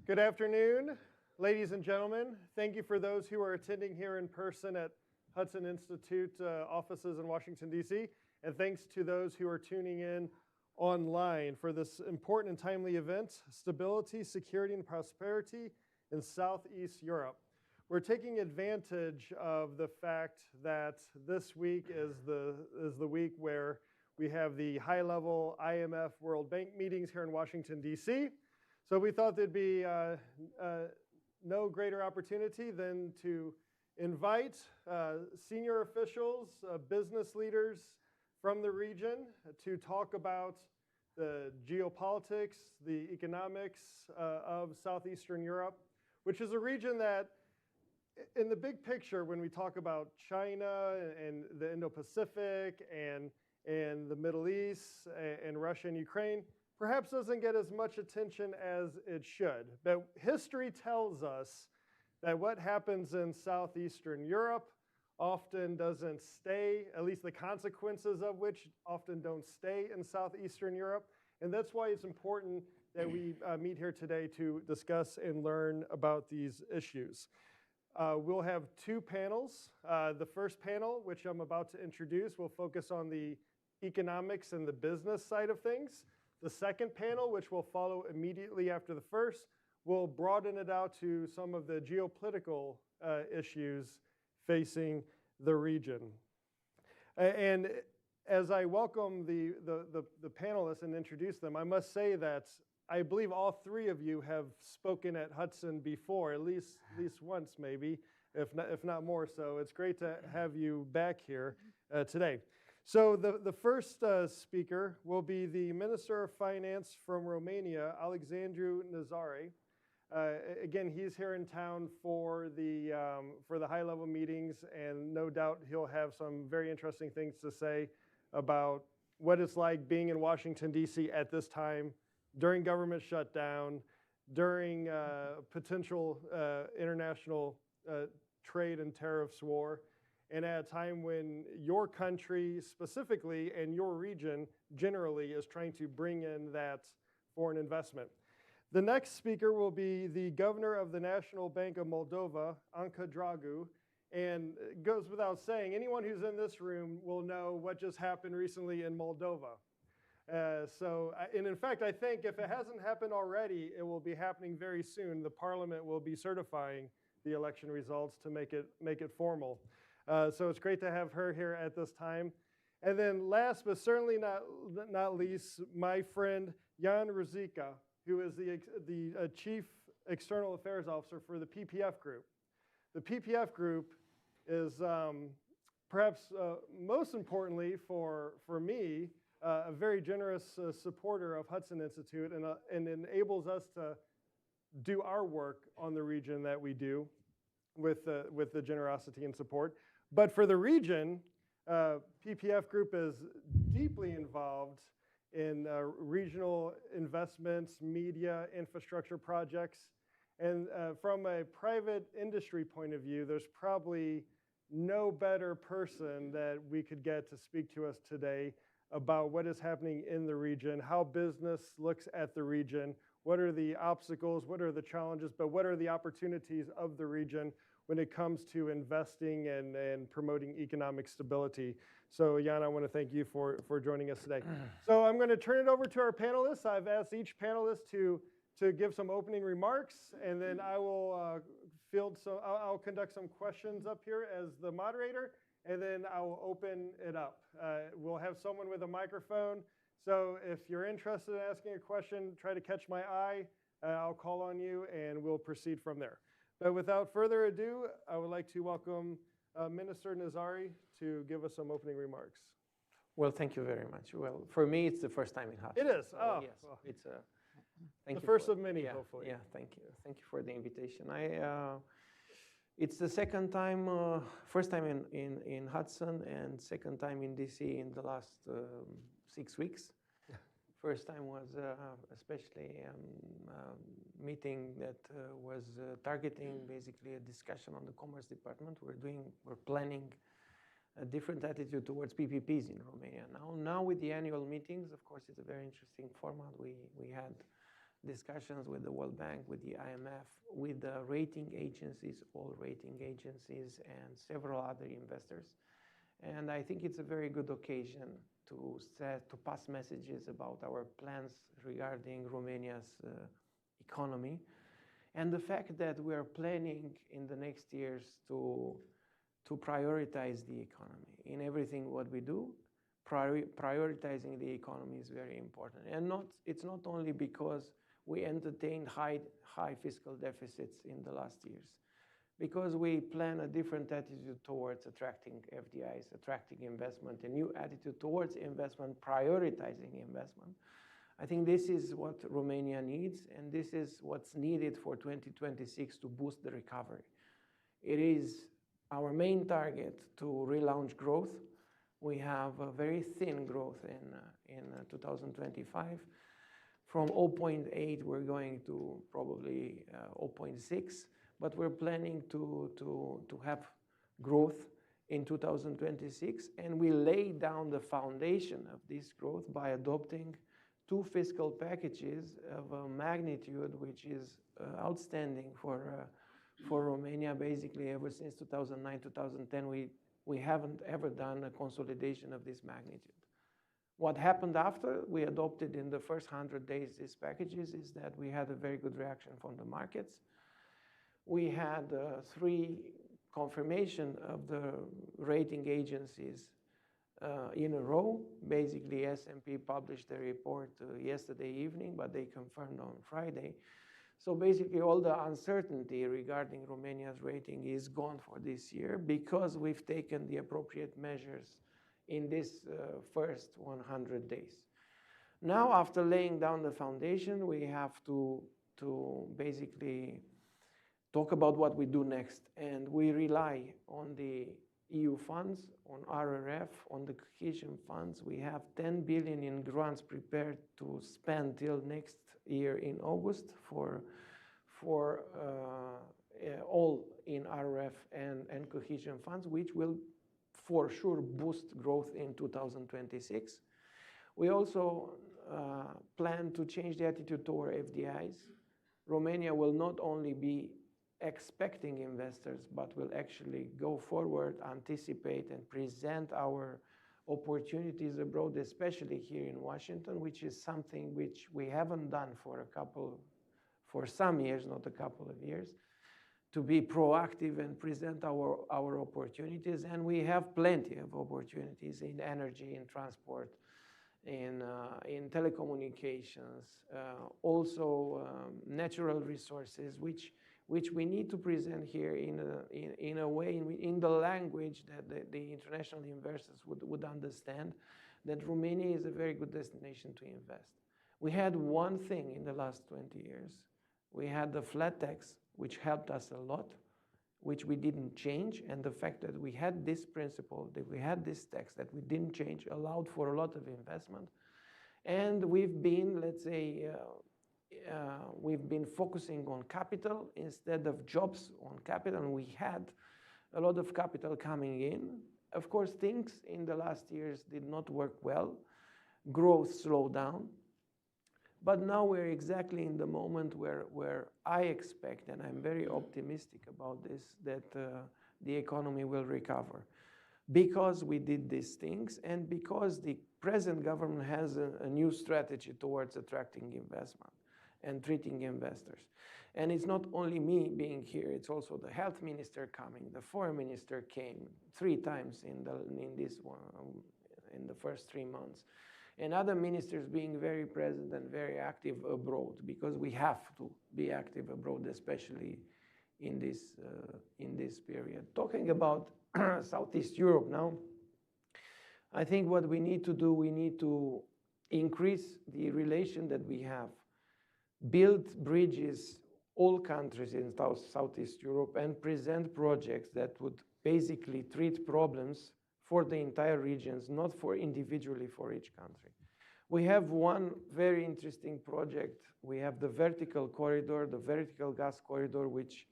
Good afternoon, ladies and gentlemen. Thank you for those who are attending here in person at Hudson Institute offices in Washington, D.C. And thanks to those who are tuning in online for this important and timely event, Stability, Security, and Prosperity in Southeast Europe. We're taking advantage of the fact that this week is the week where we have the high-level IMF World Bank meetings here in Washington, D.C. So we thought there'd be no greater opportunity than to invite senior officials, business leaders from the region to talk about the geopolitics, the economics of Southeastern Europe, which is a region that, in the big picture, when we talk about China and the Indo-Pacific and the Middle East and Russia and Ukraine, perhaps doesn't get as much attention as it should. But history tells us that what happens in Southeastern Europe often doesn't stay, at least the consequences of which often don't stay in Southeastern Europe. And that's why it's important that we meet here today to discuss and learn about these issues. We'll have two panels. The first panel, which I'm about to introduce, will focus on the economics and the business side of things. The second panel, which will follow immediately after the first, will broaden it out to some of the geopolitical issues facing the region. And as I welcome the panelists and introduce them, I must say that I believe all three of you have spoken at Hudson before, at least once maybe, if not more so. It's great to have you back here today. So the first speaker will be the Minister of Finance from Romania, Alexandru Nazare. Again, he's here in town for the high-level meetings, and no doubt he'll have some very interesting things to say about what it's like being in Washington, D.C. at this time, during government shutdown, during potential international trade and tariffs war, and at a time when your country specifically and your region generally is trying to bring in that foreign investment. The next speaker will be the governor of the National Bank of Moldova, Anca Dragu. And it goes without saying, anyone who's in this room will know what just happened recently in Moldova. And in fact, I think if it hasn't happened already, it will be happening very soon. The parliament will be certifying the election results to make it formal. So it's great to have her here at this time. And then last but certainly not least, my friend Jan Ruzicka, who is the Chief External Affairs Officer for the PPF Group. The PPF Group is perhaps most importantly for me, a very generous supporter of Hudson Institute and enables us to do our work on the region that we do with the generosity and support. But for the region, PPF Group is deeply involved in regional investments, media, infrastructure projects. And from a private industry point of view, there's probably no better person that we could get to speak to us today about what is happening in the region, how business looks at the region, what are the obstacles, what are the challenges, but what are the opportunities of the region when it comes to investing and promoting economic stability. So Jan, I want to thank you for joining us today. So I'm going to turn it over to our panelists. I've asked each panelist to give some opening remarks, and then I will I'll conduct some questions up here as the moderator, and then I will open it up. We'll have someone with a microphone. So if you're interested in asking a question, try to catch my eye. I'll call on you, and we'll proceed from there. But without further ado, I would like to welcome Minister Nazare to give us some opening remarks. Well, thank you very much. Well, for me, it's the first time in Hudson. It is. So, oh, yes, well, it's the first of many, hopefully. Yeah, thank you. Thank you for the invitation. It's the second time, first time in Hudson and second time in DC in the last 6 weeks. First time was especially meeting that was targeting basically a discussion on the Commerce Department. We're planning a different attitude towards PPPs in Romania. Now with the annual meetings, of course, it's a very interesting format. We had discussions with the World Bank, with the IMF, with the rating agencies, all rating agencies, and several other investors. And I think it's a very good occasion to pass messages about our plans regarding Romania's economy, and the fact that we are planning in the next years to prioritize the economy. In everything what we do, prioritizing the economy is very important. And it's not only because we entertained high fiscal deficits in the last years, because we plan a different attitude towards attracting FDIs, attracting investment, a new attitude towards investment, prioritizing investment. I think this is what Romania needs, and this is what's needed for 2026 to boost the recovery. It is our main target to relaunch growth. We have a very thin growth in 2025. From 0.8, we're going to probably 0.6, but we're planning to have growth in 2026, and we lay down the foundation of this growth by adopting two fiscal packages of a magnitude which is outstanding for Romania. Basically, ever since 2009, 2010, we haven't ever done a consolidation of this magnitude. What happened after we adopted in the first 100 days these packages is that we had a very good reaction from the markets. We had 3 confirmation of the rating agencies in a row. Basically, S&P published a report yesterday evening, but they confirmed on Friday. So basically, all the uncertainty regarding Romania's rating is gone for this year because we've taken the appropriate measures in this first 100 days. Now, after laying down the foundation, we have to basically talk about what we do next. And we rely on the EU funds, on RRF, on the cohesion funds. We have 10 billion in grants prepared to spend till next year in August for all in RRF and cohesion funds, which will for sure boost growth in 2026. We also plan to change the attitude toward FDIs. Romania will not only be expecting investors, but will actually go forward, anticipate, and present our opportunities abroad, especially here in Washington, which is something which we haven't done for some years, not a couple of years, to be proactive and present our opportunities. And we have plenty of opportunities in energy, in transport, in telecommunications, also natural resources, which we need to present here in a way, in the language that the international investors would understand, that Romania is a very good destination to invest. We had one thing in the last 20 years. We had the flat tax, which helped us a lot, which we didn't change. And the fact that we had this principle, that we had this tax that we didn't change, allowed for a lot of investment. And we've been, let's say, we've been focusing on capital instead of jobs on capital, and we had a lot of capital coming in. Of course, things in the last years did not work well. Growth slowed down. But now we're exactly in the moment where I expect, and I'm very optimistic about this, that the economy will recover. Because we did these things, and because the present government has a new strategy towards attracting investment and treating investors. And it's not only me being here, it's also the health minister coming, the foreign minister came 3 times in the first 3 months, and other ministers being very present and very active abroad, because we have to be active abroad, especially in this period. Talking about Southeast Europe now, I think what we need to do, we need to increase the relation that we have, build bridges, all countries in Southeast Europe, and present projects that would basically treat problems for the entire regions, not for individually for each country. We have one very interesting project. We have the vertical corridor, the vertical gas corridor, which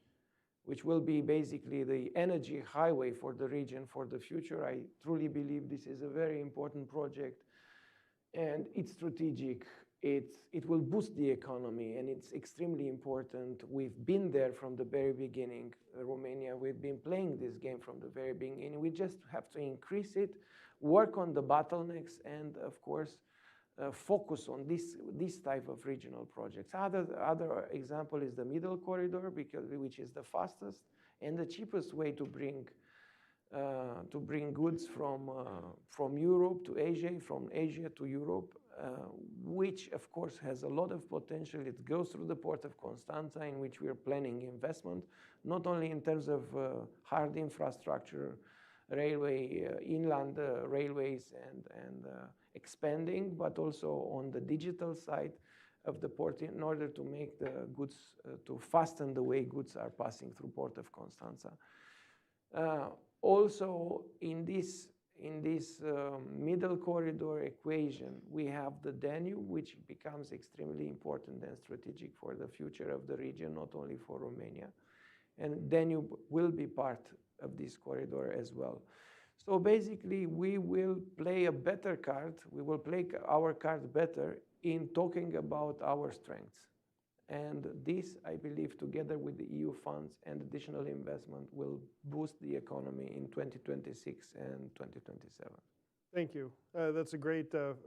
will be basically the energy highway for the region for the future. I truly believe this is a very important project, and it's strategic. it will boost the economy, and it's extremely important. We've been there from the very beginning, Romania. We've been playing this game from the very beginning. We just have to increase it, work on the bottlenecks, and of course, focus on this type of regional projects. Other example is the middle corridor, which is the fastest and the cheapest way to bring goods from Europe to Asia, from Asia to Europe, which of course has a lot of potential. It goes through the port of Constanța, in which we are planning investment, not only in terms of hard infrastructure, railway, inland railways and expanding, but also on the digital side of the port in order to make the goods, to fasten the way goods are passing through port of Constanța. Also, in this middle corridor equation, we have the Danube, which becomes extremely important and strategic for the future of the region, not only for Romania. And Danube will be part of this corridor as well. So basically, we will play a better card. We will play our card better in talking about our strengths. And this, I believe, together with the EU funds and additional investment, will boost the economy in 2026 and 2027. Thank you. That's a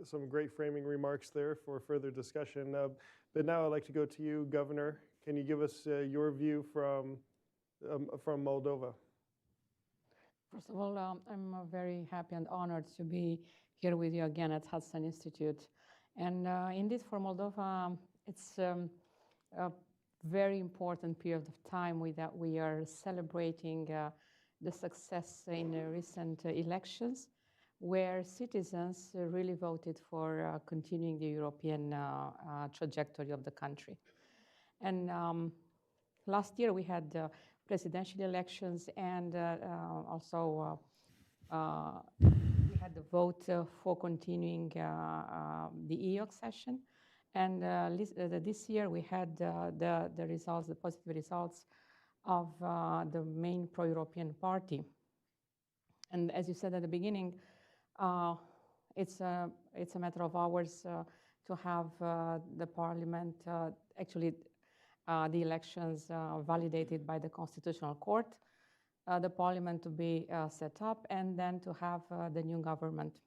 some great framing remarks there for further discussion. But now I'd like to go to you, Governor. Can you give us your view from Moldova? First of all, I'm very happy and honored to be here with you again at Hudson Institute. And indeed, for Moldova, it's a very important period of time that we are celebrating the success in recent elections, where citizens really voted for continuing the European trajectory of the country. And last year we had presidential elections, and also we had the vote for continuing the EU accession. And this year we had the results, the positive results of the main pro-European party. And as you said at the beginning, it's a matter of hours to have the parliament, the elections validated by the Constitutional Court, the parliament to be set up, and then to have the new government.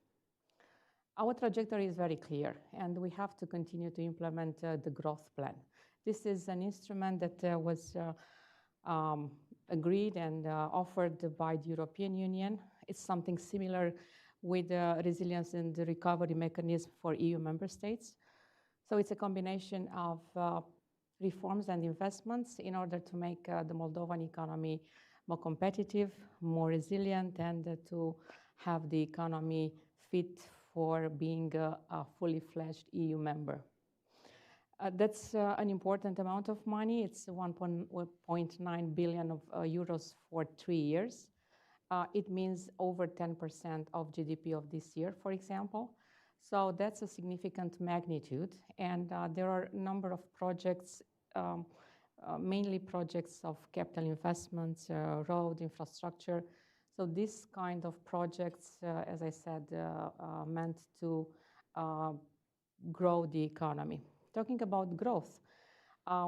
Our trajectory is very clear, and we have to continue to implement the growth plan. This is an instrument that was agreed and offered by the European Union. It's something similar with the resilience and the recovery mechanism for EU member states. So it's a combination of reforms and investments in order to make the Moldovan economy more competitive, more resilient, and to have the economy fit for being a fully fledged EU member. That's an important amount of money. It's 1.9 billion of euros for 3 years. It means over 10% of GDP of this year, for example. So that's a significant magnitude. And there are a number of projects, mainly projects of capital investments, road infrastructure. So this kind of projects, as I said, meant to grow the economy. Talking about growth,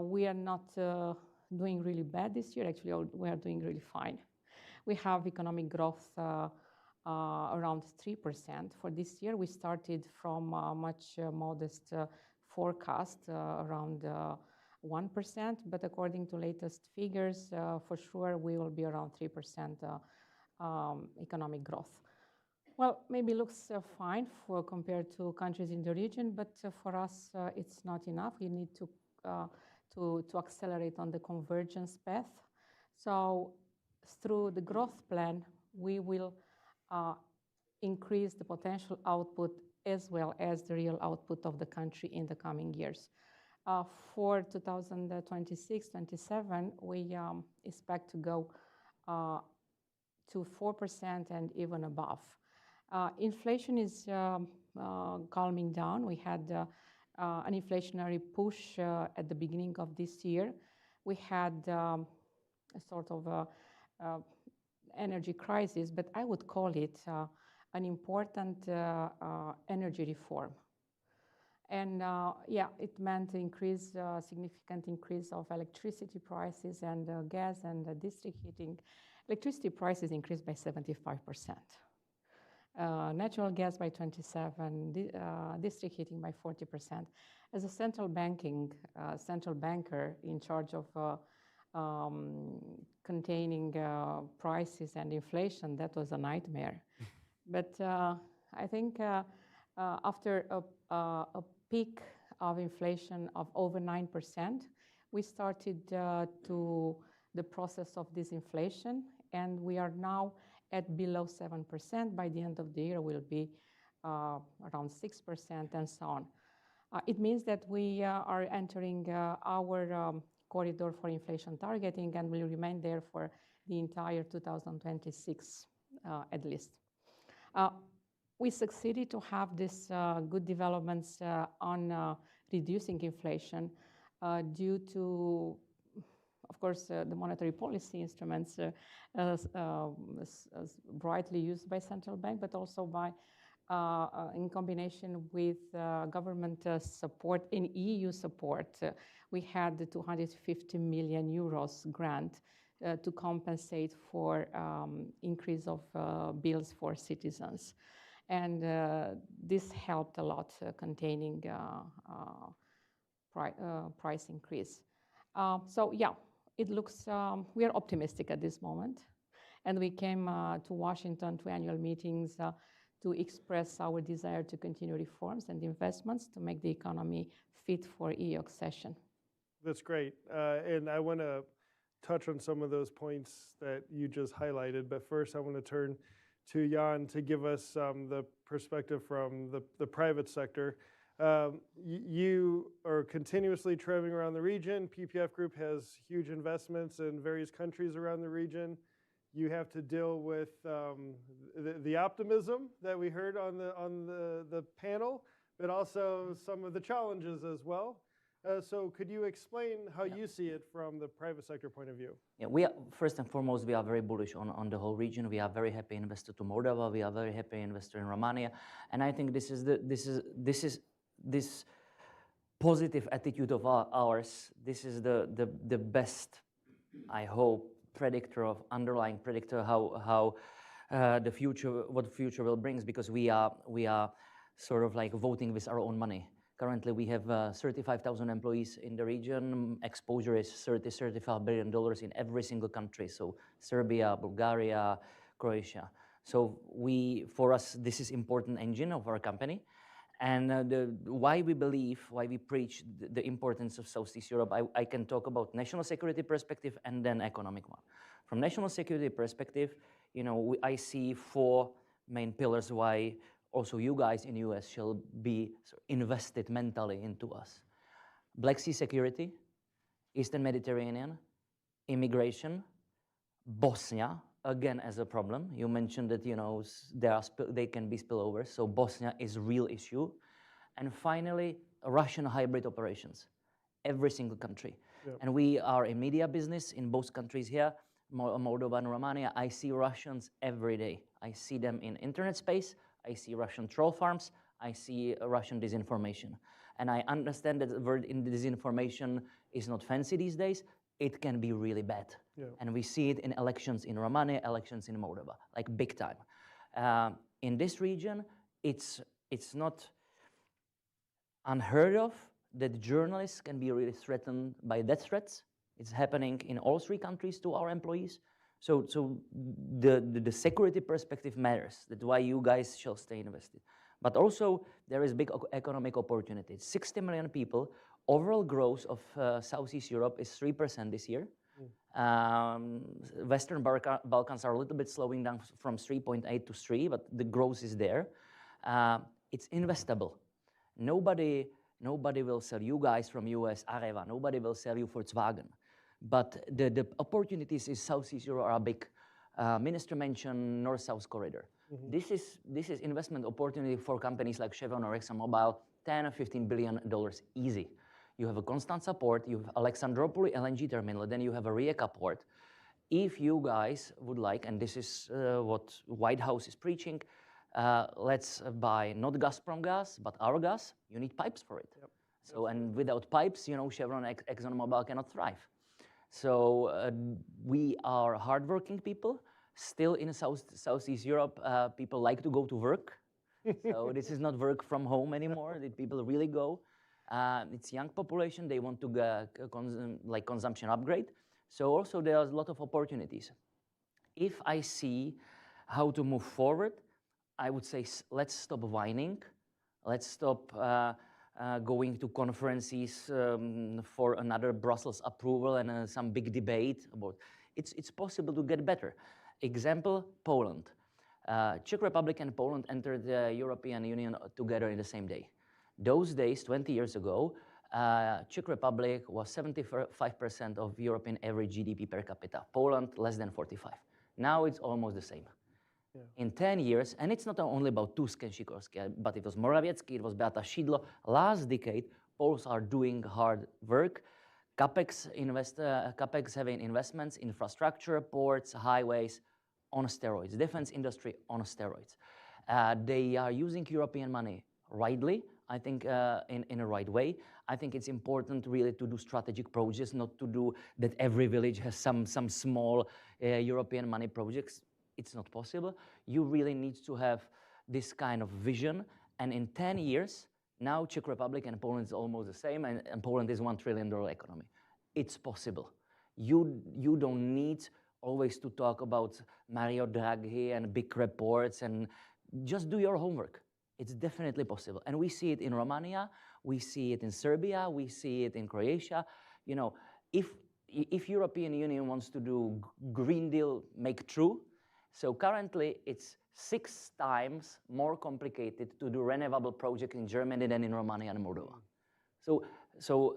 we are not doing really bad this year. Actually, we are doing really fine. We have economic growth around 3% for this year. We started from a much modest forecast around 1%, but according to latest figures, for sure we will be around 3% economic growth. Well, maybe looks fine compared to countries in the region, but for us it's not enough. We need to accelerate on the convergence path. So through the growth plan, we will increase the potential output as well as the real output of the country in the coming years. For 2026-27, we expect to go to 4% and even above. Inflation is calming down. We had an inflationary push at the beginning of this year. We had a sort of energy crisis, but I would call it an important energy reform. And yeah, it meant significant increase of electricity prices and gas and district heating. Electricity prices increased by 75%. Natural gas by 27%, district heating by 40%. As a central banker in charge of containing prices and inflation, that was a nightmare. But I think after a peak of inflation of over 9%, we started to the process of disinflation, and we are now at below 7%. By the end of the year, we'll be around 6% and so on. It means that we are entering our corridor for inflation targeting and will remain there for the entire 2026 at least. We succeeded to have these good developments on reducing inflation due to, of course, the monetary policy instruments as brightly used by central bank, but also by in combination with government support and EU support. We had the 250 million euros grant to compensate for increase of bills for citizens. And this helped a lot containing price increase. So yeah, it looks, we are optimistic at this moment. And we came to Washington to annual meetings to express our desire to continue reforms and investments to make the economy fit for EU accession. That's great. And I want to touch on some of those points that you just highlighted. But first, I want to turn to Jan to give us the perspective from the private sector. You are continuously traveling around the region. PPF Group has huge investments in various countries around the region. You have to deal with the optimism that we heard on the panel, but also some of the challenges as well. So could you explain how you see it from the private sector point of view? Yeah, we are, first and foremost, we are very bullish on the whole region. We are very happy investor to Moldova. We are very happy investor in Romania. And I think this positive attitude of ours, this is the best, I hope, underlying predictor how the future, what the future will bring, because we are sort of like voting with our own money. Currently, we have 35,000 employees in the region. Exposure is $35 billion in every single country. So Serbia, Bulgaria, Croatia. So for us, this is important engine of our company. And why we preach the importance of Southeast Europe, I can talk about national security perspective and then economic one. From national security perspective, I see 4 main pillars why also you guys in US shall be invested mentally into us. Black Sea security, Eastern Mediterranean, immigration, Bosnia, again as a problem. You mentioned that they can be spillovers, so Bosnia is a real issue. And finally, Russian hybrid operations, every single country. Yep. And we are a media business in both countries here, Moldova and Romania. I see Russians every day. I see them in internet space. I see Russian troll farms. I see Russian disinformation. And I understand that the word in disinformation is not fancy these days. It can be really bad. Yeah. And we see it in elections in Romania, elections in Moldova, like big time. In this region, it's not unheard of that journalists can be really threatened by death threats. It's happening in all 3 countries to our employees. So the security perspective matters. That's why you guys shall stay invested. But also, there is big economic opportunity. 60 million people. Overall growth of Southeast Europe is 3% this year. Western Balkans are a little bit slowing down from 3.8 to 3, but the growth is there. It's investable. Nobody will sell you guys from US, Areva. Nobody will sell you Volkswagen. But the opportunities in Southeast Europe are big. Minister mentioned North-South corridor. Mm-hmm. This is investment opportunity for companies like Chevron or ExxonMobil, $10 or $15 billion easy. You have a constant support, you have Alexandroupoli LNG terminal, then you have a Rijeka port. If you guys would like, and this is what White House is preaching, let's buy not Gazprom gas, but our gas. You need pipes for it. Yep. So, and without pipes, you know, Chevron, ExxonMobil cannot thrive. So we are hardworking people. Still in Southeast Europe, people like to go to work. So this is not work from home anymore. The people really go. It's young population. They want to like consumption upgrade. So also there's a lot of opportunities. If I see how to move forward, I would say let's stop whining. Let's stop going to conferences for another Brussels approval and some big debate about. It's possible to get better. Example, Poland. Czech Republic and Poland entered the European Union together in the same day. Those days, 20 years ago, Czech Republic was 75% of European average GDP per capita. Poland, less than 45. Now it's almost the same. Yeah. In 10 years, and it's not only about Tusk and Sikorski, but it was Morawiecki, it was Beata Szydło. Last decade, Poles are doing hard work. CapEx having investments, infrastructure, ports, highways, on steroids. Defense industry on steroids. They are using European money rightly, I think in a right way. I think it's important really to do strategic projects, not to do that every village has some small European money projects. It's not possible. You really need to have this kind of vision. And in 10 years, now Czech Republic and Poland is almost the same, and Poland is $1 trillion economy. It's possible. You don't need always to talk about Mario Draghi and big reports, and just do your homework. It's definitely possible. And we see it in Romania, we see it in Serbia, we see it in Croatia. You know, if European Union wants to do Green Deal make true, so currently it's 6 times more complicated to do renewable project in Germany than in Romania and Moldova. So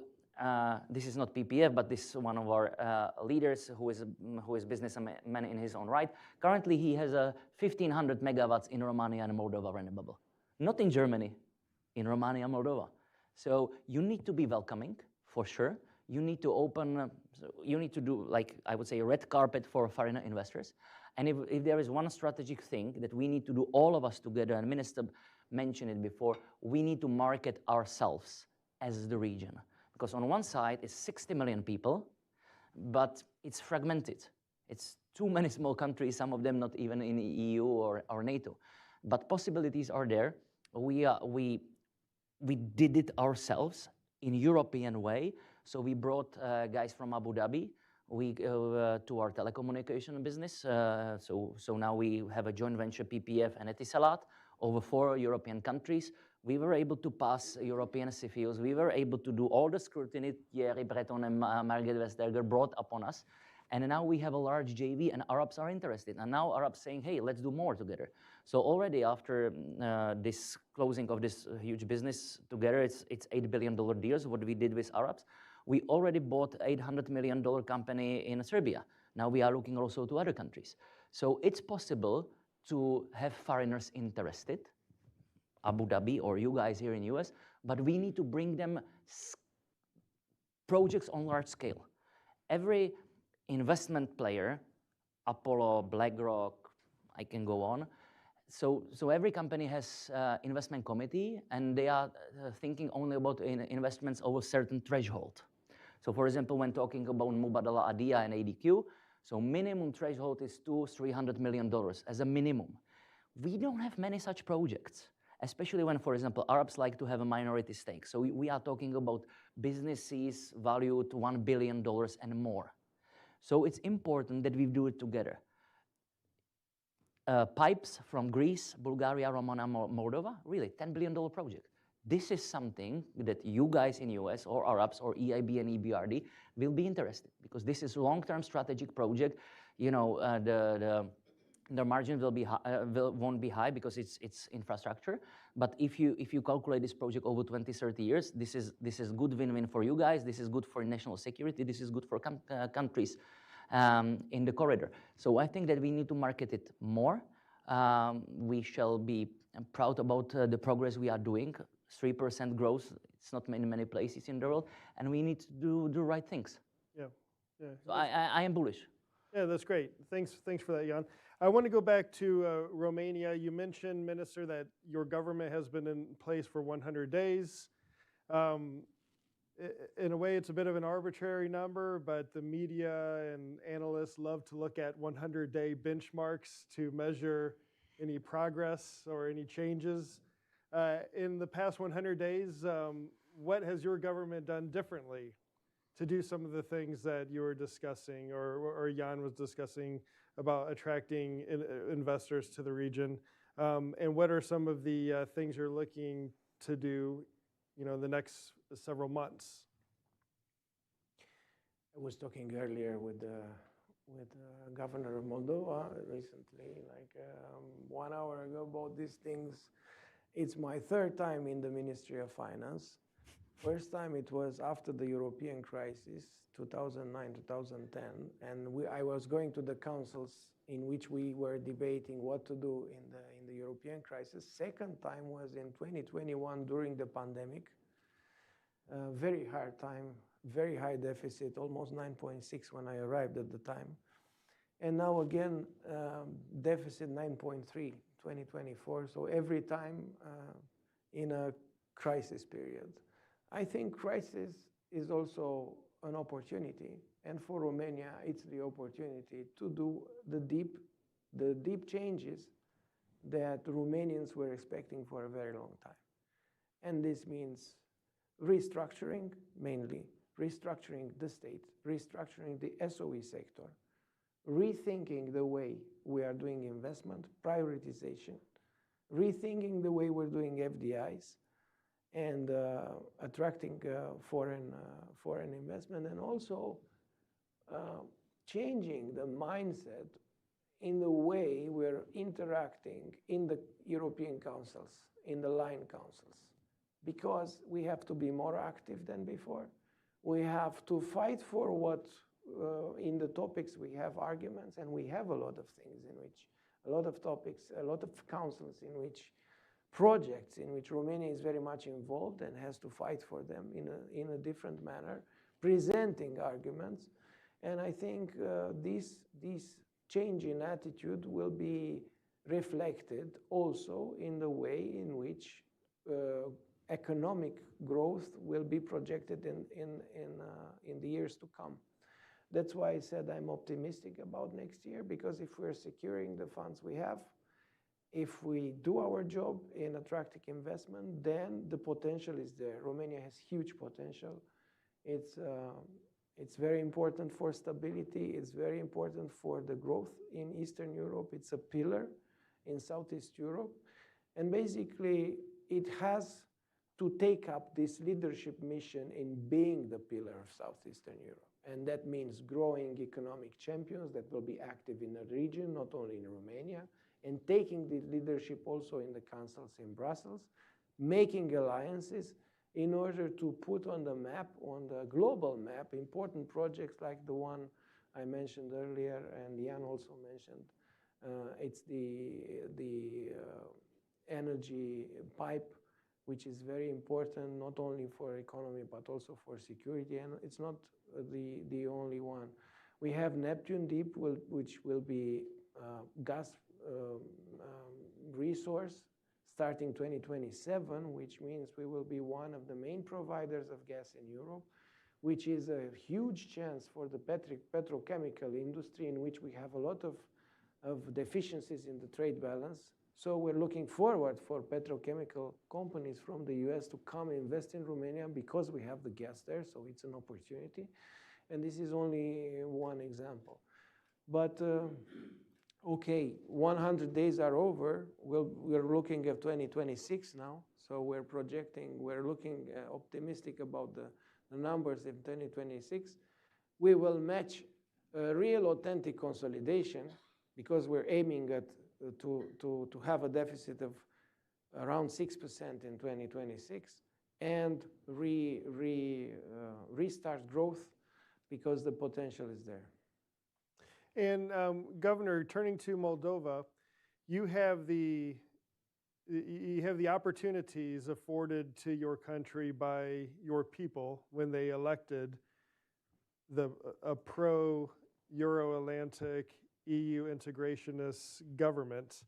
this is not PPF, but this is one of our leaders who is businessman in his own right. Currently, he has 1,500 megawatts in Romania and Moldova renewable. Not in Germany, in Romania and Moldova. So you need to be welcoming, for sure. You need to open, you need to do, like I would say, a red carpet for foreign investors. And if there is one strategic thing that we need to do, all of us together, and Minister mentioned it before, we need to market ourselves as the region. Because on one side, it's 60 million people, but it's fragmented. It's too many small countries, some of them not even in the EU or NATO. But possibilities are there. We did it ourselves in European way. So we brought guys from Abu Dhabi to our telecommunication business. So now we have a joint venture, PPF and Etisalat, over 4 European countries. We were able to pass European CFIUS. We were able to do all the scrutiny Thierry Breton and Margit Vestager brought upon us. And now we have a large JV, and Arabs are interested. And now Arabs saying, hey, let's do more together. So already after this closing of this huge business together, it's $8 billion deals, what we did with Arabs. We already bought $800 million company in Serbia. Now we are looking also to other countries. So it's possible to have foreigners interested, Abu Dhabi or you guys here in US, but we need to bring them projects on large scale. Every investment player, Apollo, BlackRock, I can go on. So every company has investment committee, and they are thinking only about investments over certain threshold. So for example, when talking about Mubadala Adia and ADQ, so minimum threshold is $200–300 million as a minimum. We don't have many such projects, especially when, for example, Arabs like to have a minority stake. So we are talking about businesses valued $1 billion and more. So it's important that we do it together. Pipes from Greece, Bulgaria, Romania, Moldova, really $10 billion project. This is something that you guys in US or Arabs or EIB and EBRD will be interested, because this is a long-term strategic project. You know, the margin will be won't be high because it's infrastructure. But if you calculate this project over 20–30 years, this is good win-win for you guys. This is good for national security. This is good for countries in the corridor. So I think that we need to market it more. We shall be proud about the progress we are doing. 3% growth. It's not many places in the world, and we need to do the right things. Yeah. So I am bullish. Yeah, that's great. Thanks for that, Jan. I want to go back to Romania. You mentioned, Minister, that your government has been in place for 100 days. In a way, it's a bit of an arbitrary number, but the media and analysts love to look at 100-day benchmarks to measure any progress or any changes. In the past 100 days, what has your government done differently to do some of the things that you were discussing or Jan was discussing about attracting investors to the region? And what are some of the things you're looking to do, in the next several months? I was talking earlier with Governor of Moldova recently, like 1 hour ago, about these things. It's my third time in the Ministry of Finance. First time it was after the European crisis, 2009, 2010, and I was going to the councils in which we were debating what to do in the European crisis. Second time was in 2021 during the pandemic. Very hard time, very high deficit, almost 9.6 when I arrived at the time. And now again, deficit 9.3, 2024. So every time in a crisis period. I think crisis is also an opportunity. And for Romania, it's the opportunity to do the deep changes that Romanians were expecting for a very long time. And this means restructuring, mainly, restructuring the state, restructuring the SOE sector, rethinking the way we are doing investment, prioritization, rethinking the way we're doing FDIs, and attracting foreign investment, and also changing the mindset in the way we're interacting in the European councils, in the line councils. Because we have to be more active than before. We have to fight for what, in the topics we have arguments, and we have a lot of things in which, a lot of topics, a lot of councils in which, projects in which Romania is very much involved and has to fight for them in a different manner, presenting arguments. And I think this change in attitude will be reflected also in the way in which economic growth will be projected in the years to come. That's why I said I'm optimistic about next year, because if we're securing the funds we have, if we do our job in attracting investment, then the potential is there. Romania has huge potential. It's very important for stability. It's very important for the growth in Eastern Europe. It's a pillar in Southeast Europe. And basically, it has to take up this leadership mission in being the pillar of Southeastern Europe. And that means growing economic champions that will be active in the region, not only in Romania, and taking the leadership also in the councils in Brussels, making alliances in order to put on the map, on the global map, important projects like the one I mentioned earlier and Jan also mentioned. It's the energy pipe, which is very important, not only for economy, but also for security. And it's not the only one. We have Neptune Deep, which will be gas resource starting 2027, which means we will be one of the main providers of gas in Europe, which is a huge chance for the petrochemical industry, in which we have a lot of deficiencies in the trade balance. So we're looking forward for petrochemical companies from the US to come invest in Romania because we have the gas there, so it's an opportunity. And this is only one example. But okay, 100 days are over. We're looking at 2026 now. So we're looking optimistic about the numbers in 2026. We will match a real authentic consolidation, because we're aiming at to have a deficit of around 6% in 2026 and restart growth, because the potential is there. And Governor, turning to Moldova, you have the opportunities afforded to your country by your people when they elected a pro Euro-Atlantic, EU integrationist government.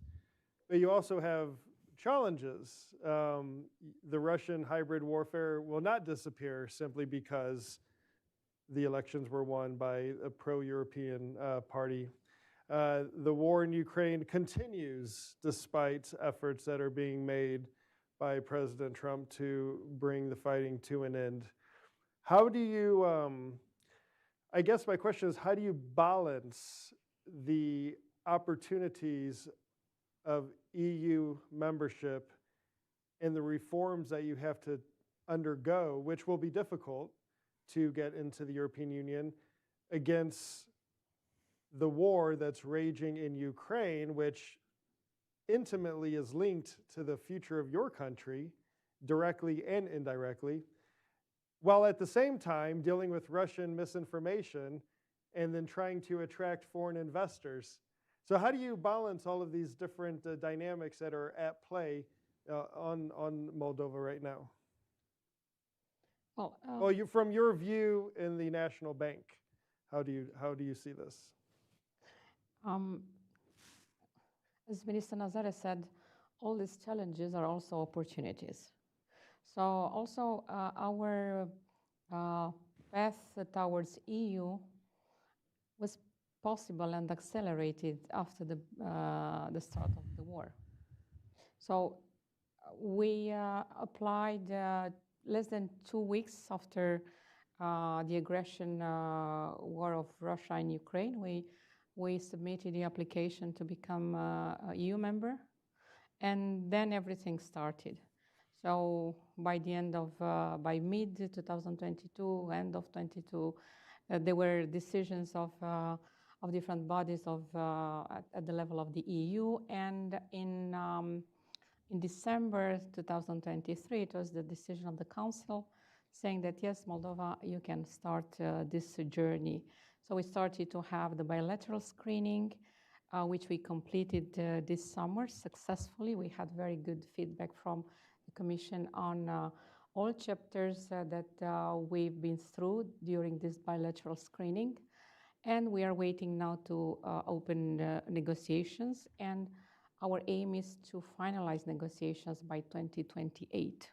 But you also have challenges. The Russian hybrid warfare will not disappear simply because the elections were won by a pro-European party. The war in Ukraine continues despite efforts that are being made by President Trump to bring the fighting to an end. How do you, I guess my question is, how do you balance the opportunities of EU membership and the reforms that you have to undergo, which will be difficult to get into the European Union, against the war that's raging in Ukraine, which intimately is linked to the future of your country, directly and indirectly, while at the same time dealing with Russian misinformation and then trying to attract foreign investors? So how do you balance all of these different dynamics that are at play on Moldova right now? Well, from your view in the National Bank, how do you see this? As Minister Nazare said, all these challenges are also opportunities. So also our path towards EU was possible and accelerated after the start of the war. So we applied less than 2 weeks after the aggression war of Russia in Ukraine. We submitted the application to become a EU member, and then everything started. So by the end of, by mid 2022, end of 22, there were decisions of different bodies at the level of the EU, and in December 2023, it was the decision of the Council saying that yes, Moldova, you can start this journey. So we started to have the bilateral screening, which we completed this summer successfully. We had very good feedback from the Commission on all chapters that we've been through during this bilateral screening. And we are waiting now to open negotiations. And our aim is to finalize negotiations by 2028.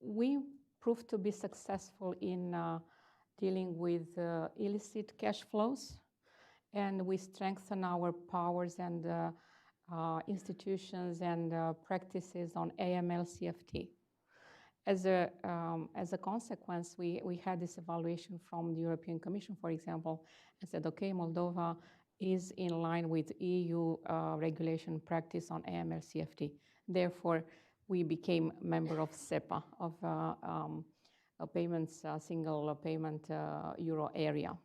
We proved to be successful in dealing with illicit cash flows, and we strengthen our powers and institutions and practices on AML-CFT. As a consequence, we had this evaluation from the European Commission, for example, and said, okay, Moldova is in line with EU regulation practice on AML-CFT. Therefore, we became member of SEPA, of payments, single payment euro area.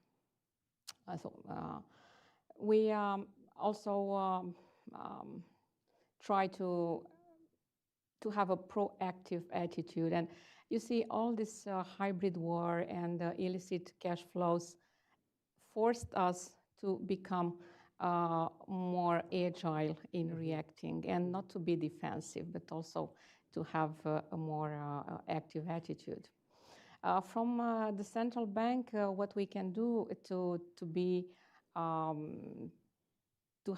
We also try to have a proactive attitude. And you see, all this hybrid war and illicit cash flows forced us to become more agile in reacting, and not to be defensive, but also to have a more active attitude. From the central bank, what we can do to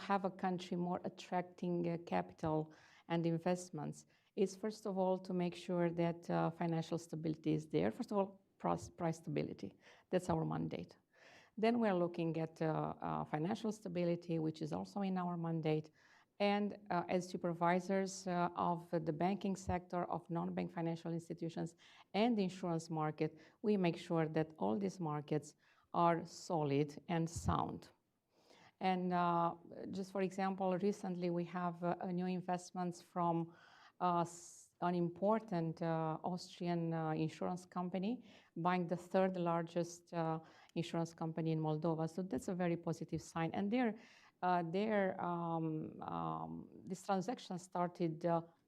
have a country more attracting capital and investments is, first of all, to make sure that financial stability is there. First of all, price stability. That's our mandate. Then we're looking at financial stability, which is also in our mandate. And as supervisors of the banking sector, of non-bank financial institutions, and the insurance market, we make sure that all these markets are solid and sound. And just for example, recently we have new investments from an important Austrian insurance company buying the third largest insurance company in Moldova. So that's a very positive sign. And this transaction started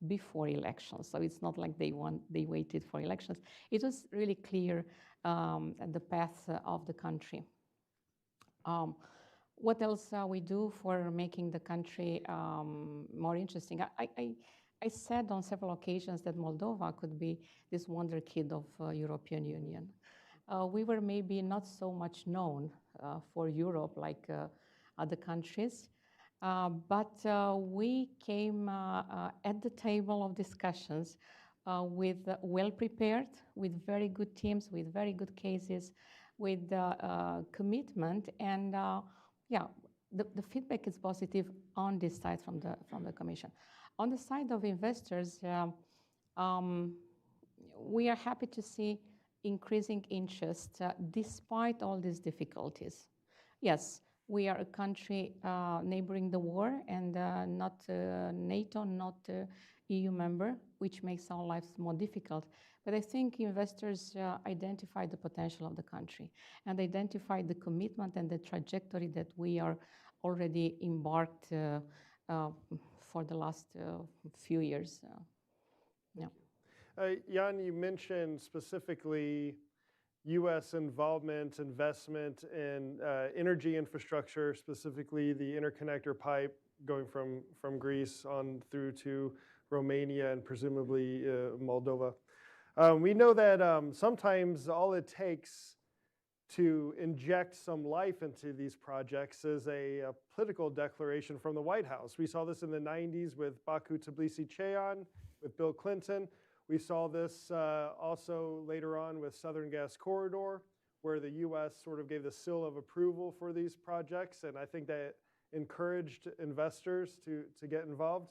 before elections. So it's not like they waited for elections. It was really clear the path of the country. What else we do for making the country more interesting? I said on several occasions that Moldova could be this wonder kid of European Union. we were maybe not so much known for Europe like other countries. But we came at the table of discussions with well prepared, with very good teams, with very good cases, with commitment, and yeah, the feedback is positive on this side from the Commission. On the side of investors, we are happy to see increasing interest despite all these difficulties. Yes, we are a country neighboring the war and not NATO, not EU member, which makes our lives more difficult. But I think investors identify the potential of the country and identify the commitment and the trajectory that we are already embarked for the last few years. Yeah. Jan, you mentioned specifically U.S. involvement, investment in energy infrastructure, specifically the interconnector pipe going from Greece on through to Romania and presumably Moldova. We know that sometimes all it takes to inject some life into these projects is a political declaration from the White House. We saw this in the 90s with Baku-Tbilisi-Cheon, with Bill Clinton. We saw this also later on with Southern Gas Corridor, where the U.S. sort of gave the seal of approval for these projects, and I think that encouraged investors to get involved.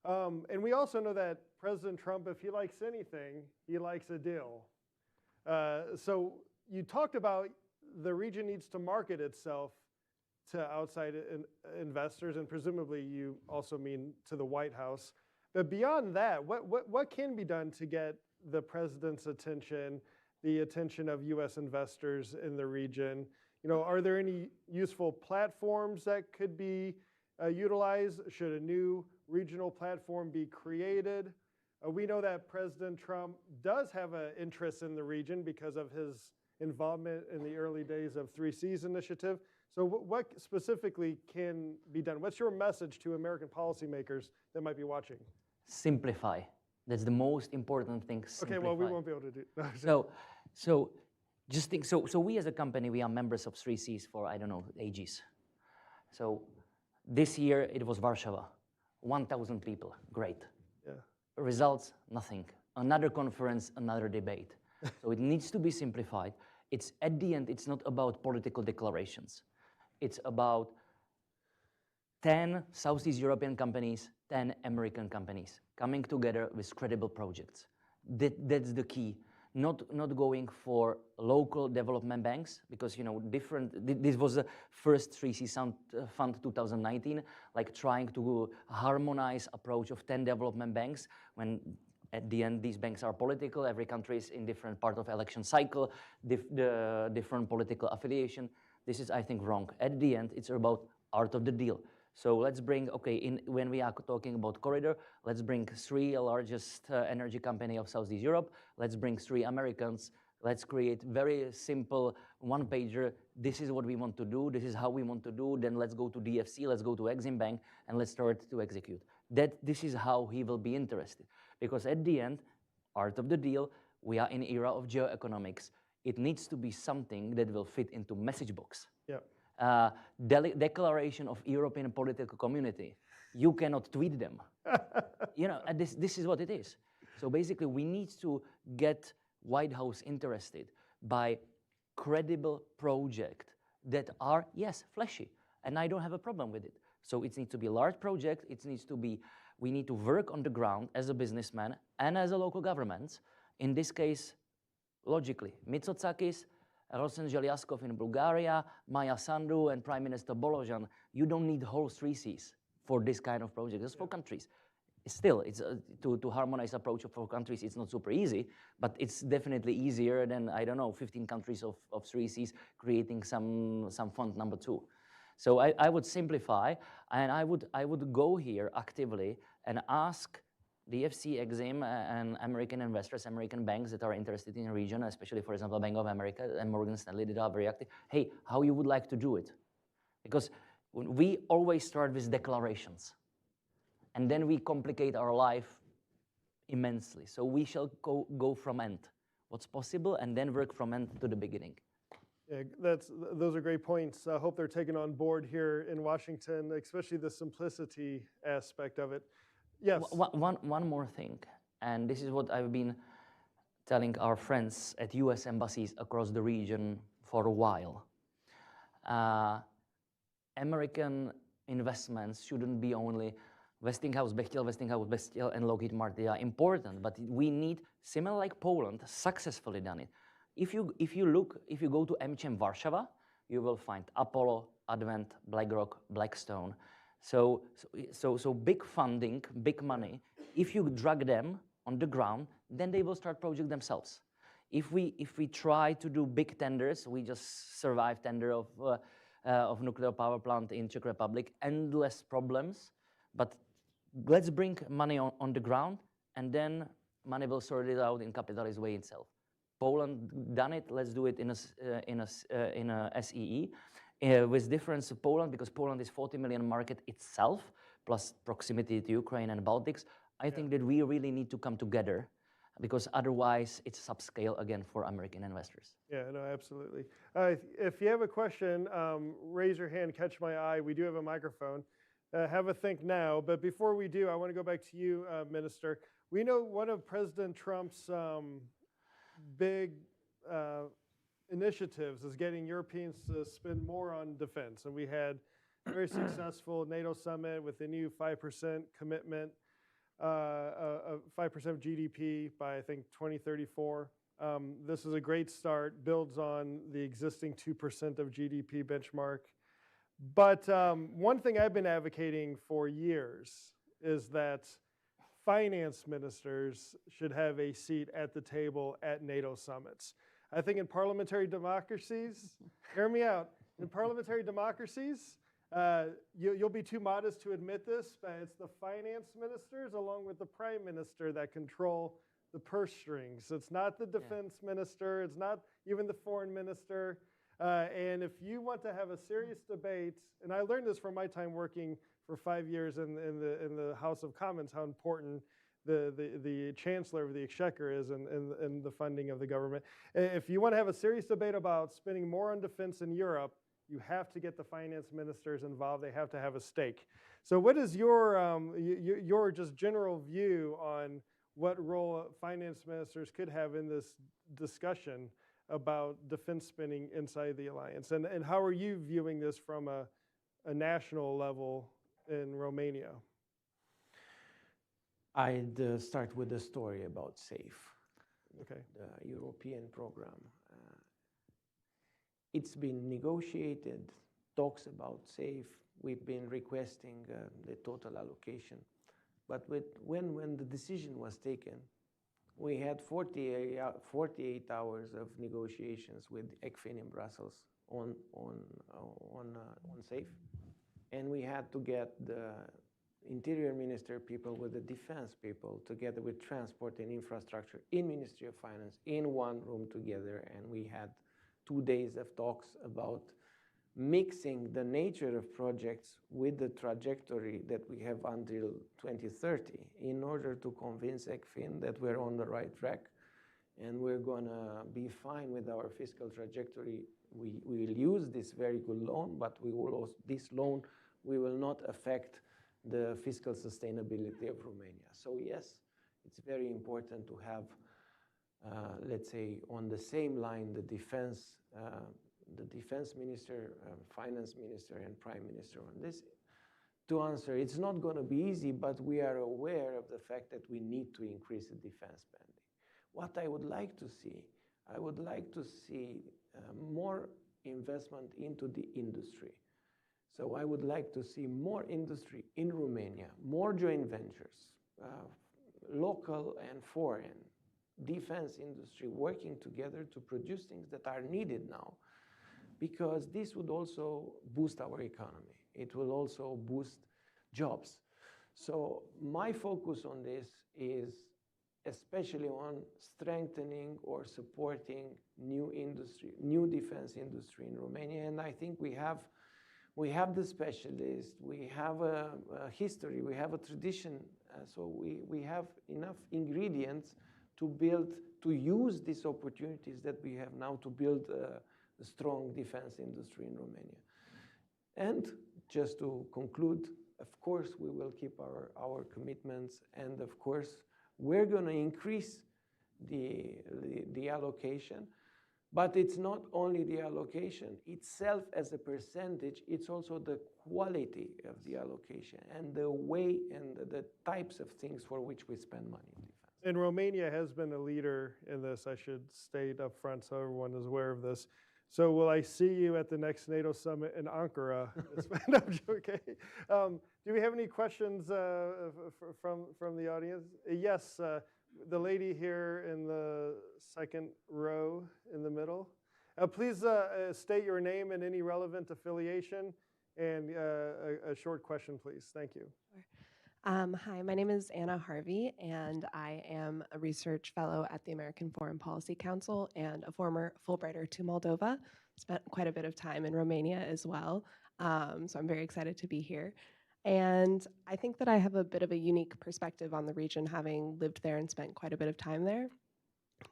And we also know that President Trump, if he likes anything, he likes a deal. So you talked about the region needs to market itself to outside investors, and presumably you also mean to the White House. But beyond that, what can be done to get the president's attention, the attention of U.S. investors in the region? You know, are there any useful platforms that could be utilized? Should a new regional platform be created? We know that President Trump does have an interest in the region because of his involvement in the early days of 3 Seas initiative. So what specifically can be done? What's your message to American policymakers that might be watching? Simplify. That's the most important thing. Simplify. Okay, well, we won't be able to do that. So just think, so we as a company, we are members of 3 Seas for, I don't know, ages. So this year it was Warsaw, 1,000 people, great. Yeah. Results, nothing. Another conference, another debate. So it needs to be simplified. It's at the end, it's not about political declarations. It's about 10 Southeast European companies, 10 American companies coming together with credible projects. That's the key. Not going for local development banks, because this was the first 3C Fund 2019, like trying to harmonize approach of 10 development banks when at the end these banks are political, every country is in different part of election cycle, the different political affiliation. This is, I think, wrong. At the end, it's about art of the deal. So let's bring, when we are talking about corridor, let's bring 3 largest energy company of Southeast Europe. Let's bring 3 Americans. Let's create very simple one-pager. This is what we want to do. This is how we want to do. Then let's go to DFC. Let's go to Exim Bank, and let's start to execute. This is how he will be interested. Because at the end, art of the deal, we are in an era of geoeconomics. It needs to be something that will fit into message box. Yeah. Declaration of European political community. You cannot tweet them. And this is what it is. So basically, we need to get White House interested by credible projects that are, yes, flashy. And I don't have a problem with it. So it needs to be a large project. We need to work on the ground as a businessman and as a local government. In this case, logically, Mitsotakis, Rosen Zhelyazkov in Bulgaria, Maya Sandu, and Prime Minister Bolozhan. You don't need whole 3 Seas for this kind of project. Just for countries. Still, it's to harmonize approach for countries. It's not super easy, but it's definitely easier than 15 countries of 3 Seas creating some fund number 2. So I would simplify, and I would go here actively and ask DFC, Exim, and American investors, American banks that are interested in the region, especially, for example, Bank of America and Morgan Stanley that are very active, hey, how you would like to do it? Because we always start with declarations, and then we complicate our life immensely. So we shall go from end. what's possible, and then work from end to the beginning. Yeah, those are great points. I hope they're taken on board here in Washington, especially the simplicity aspect of it. Yes. One more thing, and this is what I've been telling our friends at US embassies across the region for a while. American investments shouldn't be only Westinghouse, Bechtel, and Lockheed Martin. They are important, but we need, similar like Poland, successfully done it. If you go to MCM Warsaw, you will find Apollo, Advent, BlackRock, Blackstone. So big funding, big money. If you drag them on the ground, then they will start project themselves. If we try to do big tenders, we just survived tender of nuclear power plant in Czech Republic, endless problems. But let's bring money on the ground, and then money will sort it out in capitalist way itself. Poland done it. Let's do it in a SEE. With difference of Poland, because Poland is 40 million market itself, plus proximity to Ukraine and Baltics. I think that we really need to come together, because otherwise it's subscale again for American investors. Yeah, no, absolutely. If you have a question, raise your hand, catch my eye. We do have a microphone. Have a think now. But before we do, I want to go back to you, Minister. We know one of President Trump's big initiatives is getting Europeans to spend more on defense. And we had a very successful NATO summit with a new 5% commitment, 5% of GDP by, I think, 2034. This is a great start, builds on the existing 2% of GDP benchmark. But one thing I've been advocating for years is that finance ministers should have a seat at the table at NATO summits. I think in parliamentary democracies, hear me out, in parliamentary democracies, you'll be too modest to admit this, but it's the finance ministers along with the prime minister that control the purse strings. It's not the defense minister, it's not even the foreign minister. And if you want to have a serious debate, and I learned this from my time working for 5 years in the House of Commons, how important the Chancellor of the Exchequer is in the funding of the government. If you want to have a serious debate about spending more on defense in Europe, you have to get the finance ministers involved. They have to have a stake. So what is your just general view on what role finance ministers could have in this discussion about defense spending inside the alliance? And how are you viewing this from a national level in Romania? I'd start with a story about SAFE, Okay. the European program. It's been negotiated, talks about SAFE. We've been requesting the total allocation. But when the decision was taken, we had 48 hours of negotiations with ECFIN in Brussels on SAFE. And we had to get the Interior Minister people with the defense people together with transport and infrastructure in Ministry of Finance in one room together. And we had 2 days of talks about mixing the nature of projects with the trajectory that we have until 2030 in order to convince ECFIN that we're on the right track and we're going to be fine with our fiscal trajectory. We will use this very good loan, but this loan will not affect the fiscal sustainability of Romania. So yes, it's very important to have, let's say, on the same line, the defense minister, finance minister, and prime minister on this. To answer, it's not going to be easy, but we are aware of the fact that we need to increase the defense spending. What I would like to see, more investment into the industry. So I would like to see more industry in Romania, more joint ventures, local and foreign, defense industry working together to produce things that are needed now, because this would also boost our economy. It will also boost jobs. So my focus on this is especially on strengthening or supporting new industry, new defense industry in Romania. And I think we have the specialists, we have a history, we have a tradition, so we have enough ingredients to use these opportunities that we have now to build a strong defense industry in Romania. And just to conclude, of course, we will keep our commitments, and of course, we're going to increase the allocation. But it's not only the allocation itself as a percentage, it's also the quality of the allocation and the way and the types of things for which we spend money in defense. And Romania has been a leader in this, I should state up front so everyone is aware of this. So will I see you at the next NATO summit in Ankara? No, I'm joking. Do we have any questions from the audience? Yes, the lady here in the second row in the middle. Please state your name and any relevant affiliation, and a short question, please. Thank you. Hi, my name is Anna Harvey, and I am a research fellow at the American Foreign Policy Council and a former Fulbrighter to Moldova. Spent quite a bit of time in Romania as well, so I'm very excited to be here. And I think that I have a bit of a unique perspective on the region, having lived there and spent quite a bit of time there.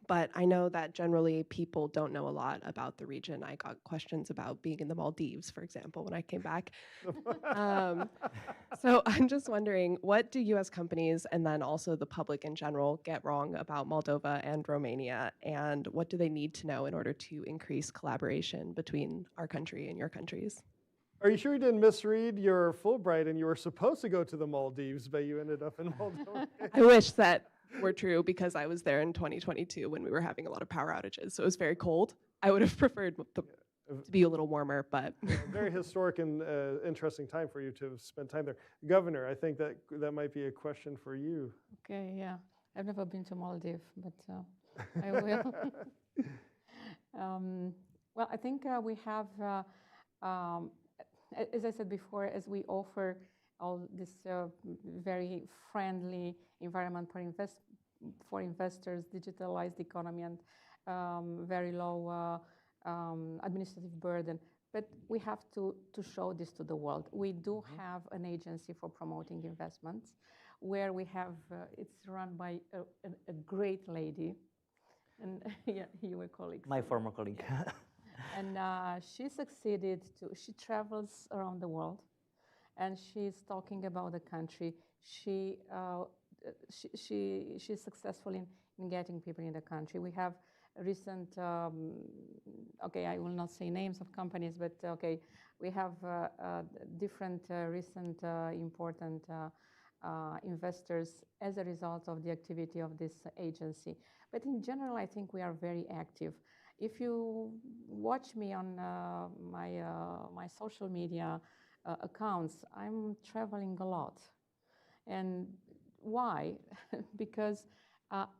But I know that generally people don't know a lot about the region. I got questions about being in the Maldives, for example, when I came back. So I'm just wondering, what do US companies and then also the public in general get wrong about Moldova and Romania? And what do they need to know in order to increase collaboration between our country and your countries? Are you sure you didn't misread your Fulbright and you were supposed to go to the Maldives, but you ended up in Moldova? I wish that were true, because I was there in 2022 when we were having a lot of power outages. So it was very cold. I would have preferred to be a little warmer, but. Very historic and interesting time for you to spend time there. Governor, I think that might be a question for you. Okay, yeah. I've never been to Maldives, but I will. Well, I think we have, as I said before, as we offer all this very friendly environment for investors, digitalized economy, and very low administrative burden. But we have to show this to the world. We do have an agency for promoting investments, where we have, it's run by a great lady, and yeah, you were colleagues. My former colleague. And she succeeded she travels around the world, and she's talking about the country. She's successful in getting people in the country. We have recent, okay, I will not say names of companies, but okay, we have different recent important investors as a result of the activity of this agency. But in general, I think we are very active. If you watch me on my social media accounts, I'm traveling a lot. And why? Because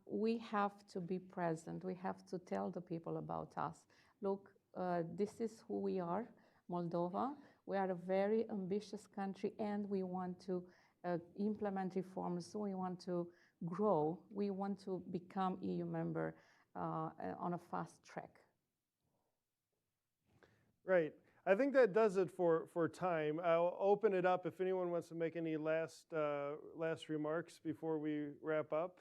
we have to be present. We have to tell the people about us. Look, this is who we are, Moldova. We are a very ambitious country, and we want to implement reforms. So we want to grow. We want to become EU member on a fast track. Right. I think that does it for time. I'll open it up if anyone wants to make any last remarks before we wrap up,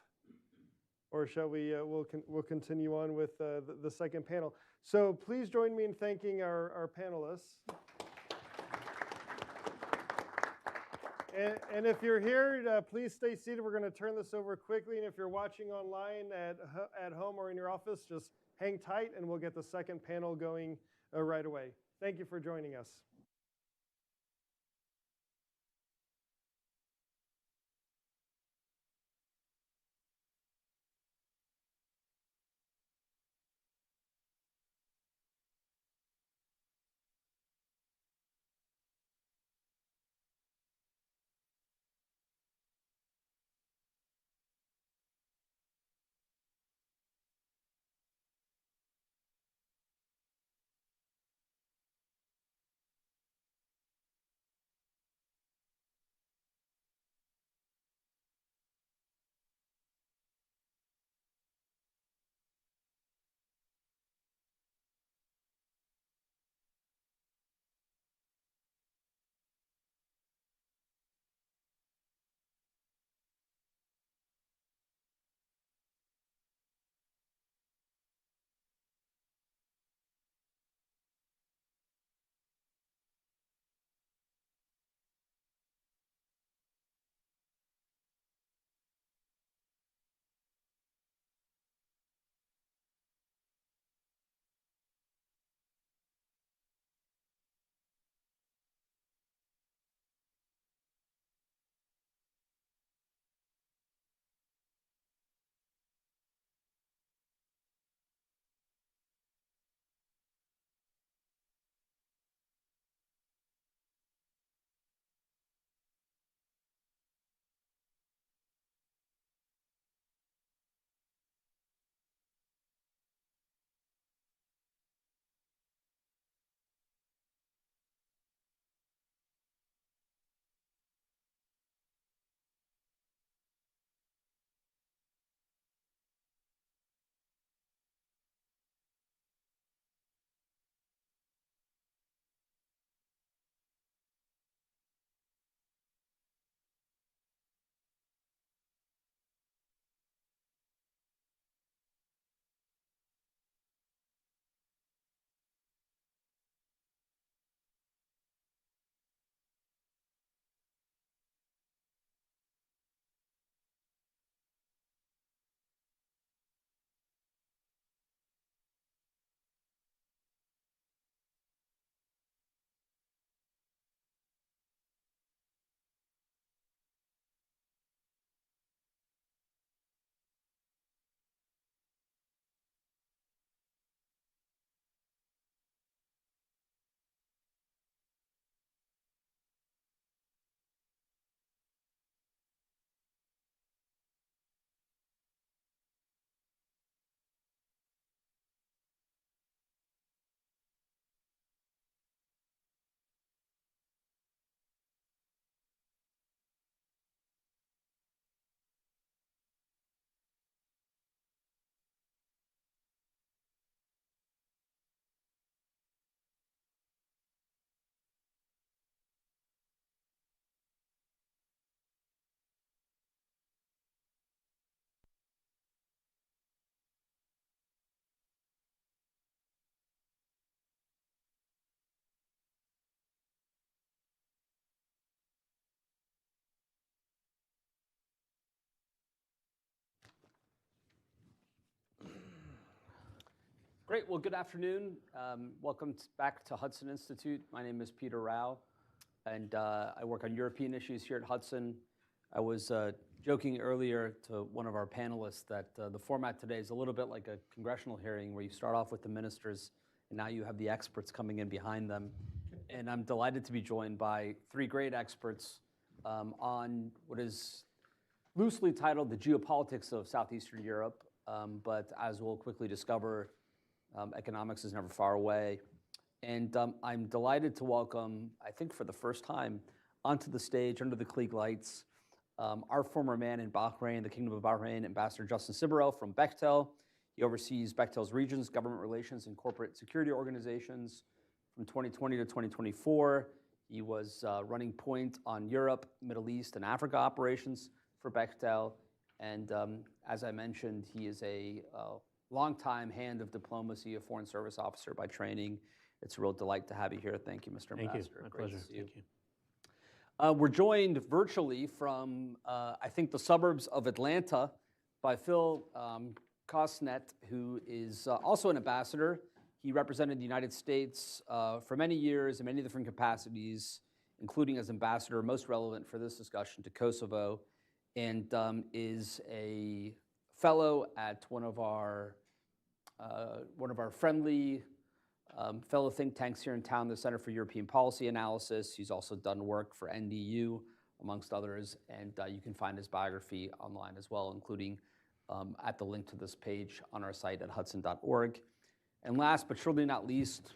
or shall we? We'll continue on with the second panel. So please join me in thanking our panelists. And if you're here, please stay seated. We're going to turn this over quickly. And if you're watching online at home or in your office, just hang tight, and we'll get the second panel going right away. Thank you for joining us. Great. Well, good afternoon. Welcome back to Hudson Institute. My name is Peter Rao, and I work on European issues here at Hudson. I was joking earlier to one of our panelists that the format today is a little bit like a congressional hearing where you start off with the ministers, and now you have the experts coming in behind them. And I'm delighted to be joined by three great experts on what is loosely titled the geopolitics of Southeastern Europe, but as we'll quickly discover, economics is never far away. And I'm delighted to welcome, I think for the first time, onto the stage, under the Klieg lights, our former man in Bahrain, the Kingdom of Bahrain, Ambassador Justin Sibirel from Bechtel. He oversees Bechtel's regions, government relations, and corporate security organizations from 2020 to 2024. He was running point on Europe, Middle East, and Africa operations for Bechtel. And as I mentioned, he is a longtime hand of diplomacy, a foreign service officer by training. It's a real delight to have you here. Thank you, Mr. Ambassador. Thank you. My Great pleasure. to see you. Thank you. We're joined virtually from, I think, the suburbs of Atlanta by Phil Kosnet, who is also an ambassador. He represented the United States for many years in many different capacities, including as ambassador, most relevant for this discussion, to Kosovo, and is a fellow at one of our friendly fellow think tanks here in town, the Center for European Policy Analysis. He's also done work for NDU, amongst others, and you can find his biography online as well, including at the link to this page on our site at hudson.org. And last but surely not least,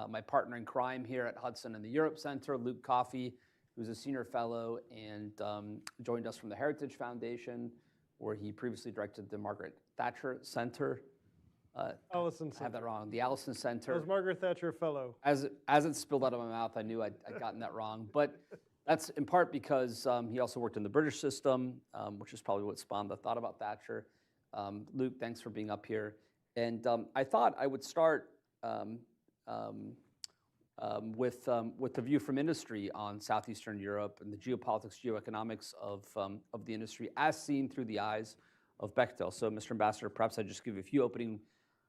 my partner in crime here at Hudson and the Europe Center, Luke Coffey, who's a senior fellow and joined us from the Heritage Foundation, where he previously directed the Margaret Thatcher Center. Allison I Center. have that wrong. The Allison I Center. was Margaret Thatcher Fellow. As it spilled out of my mouth, I knew I'd gotten that wrong. But that's in part because he also worked in the British system, which is probably what spawned the thought about Thatcher. Luke, thanks for being up here. And I thought I would start with the view from industry on Southeastern Europe and the geopolitics, geoeconomics of the industry as seen through the eyes of Bechtel. So, Mr. Ambassador, perhaps I'd just give you a few opening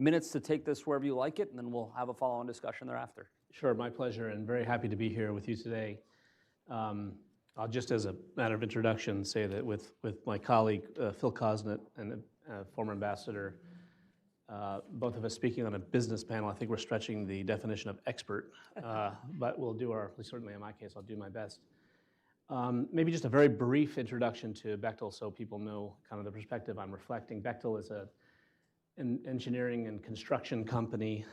minutes to take this wherever you like it, and then we'll have a follow-on discussion thereafter. Sure, my pleasure, and very happy to be here with you today. I'll just, as a matter of introduction, say that with my colleague Phil Kosnet and former ambassador, both of us speaking on a business panel, I think we're stretching the definition of expert, but we'll do our, certainly in my case, I'll do my best. Maybe just a very brief introduction to Bechtel so people know kind of the perspective I'm reflecting. Bechtel is an engineering and construction company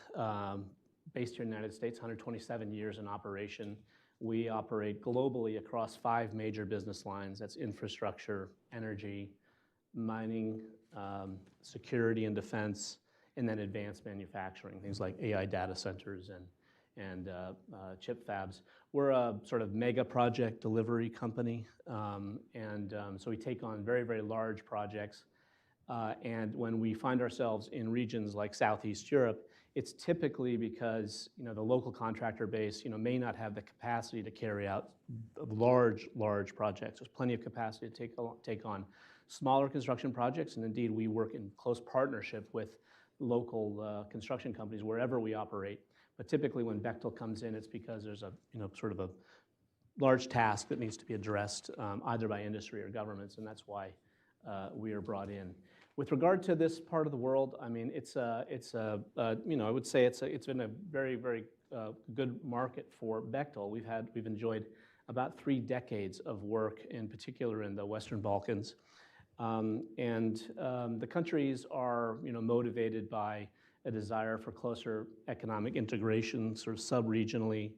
based here in the United States, 127 years in operation. We operate globally across 5 major business lines. That's infrastructure, energy, mining, security and defense, and then advanced manufacturing, things like AI data centers and chip fabs. We're a sort of mega project delivery company, so we take on very, very large projects. And when we find ourselves in regions like Southeast Europe, it's typically because the local contractor base may not have the capacity to carry out large projects. There's plenty of capacity to take on smaller construction projects, and indeed we work in close partnership with local construction companies wherever we operate. But typically when Bechtel comes in, it's because there's a sort of a large task that needs to be addressed either by industry or governments, and that's why we are brought in. With regard to this part of the world, I mean, I would say it's been a very, very good market for Bechtel. We've enjoyed about 3 decades of work, in particular in the Western Balkans, the countries are motivated by a desire for closer economic integration, sort of sub-regionally,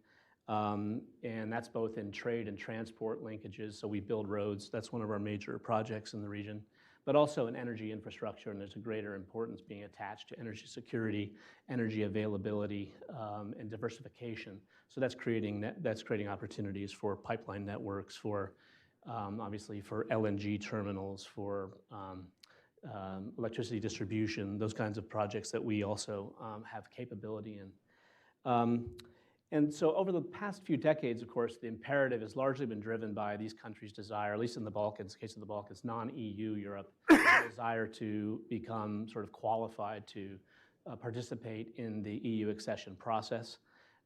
and that's both in trade and transport linkages. So we build roads. That's one of our major projects in the region. But also in energy infrastructure, and there's a greater importance being attached to energy security, energy availability, and diversification. So that's creating opportunities for pipeline networks, for obviously for LNG terminals, for electricity distribution, those kinds of projects that we also have capability in. And so over the past few decades, of course, the imperative has largely been driven by these countries' desire, at least in the Balkans, case of the Balkans, non-EU Europe, desire to become sort of qualified to participate in the EU accession process.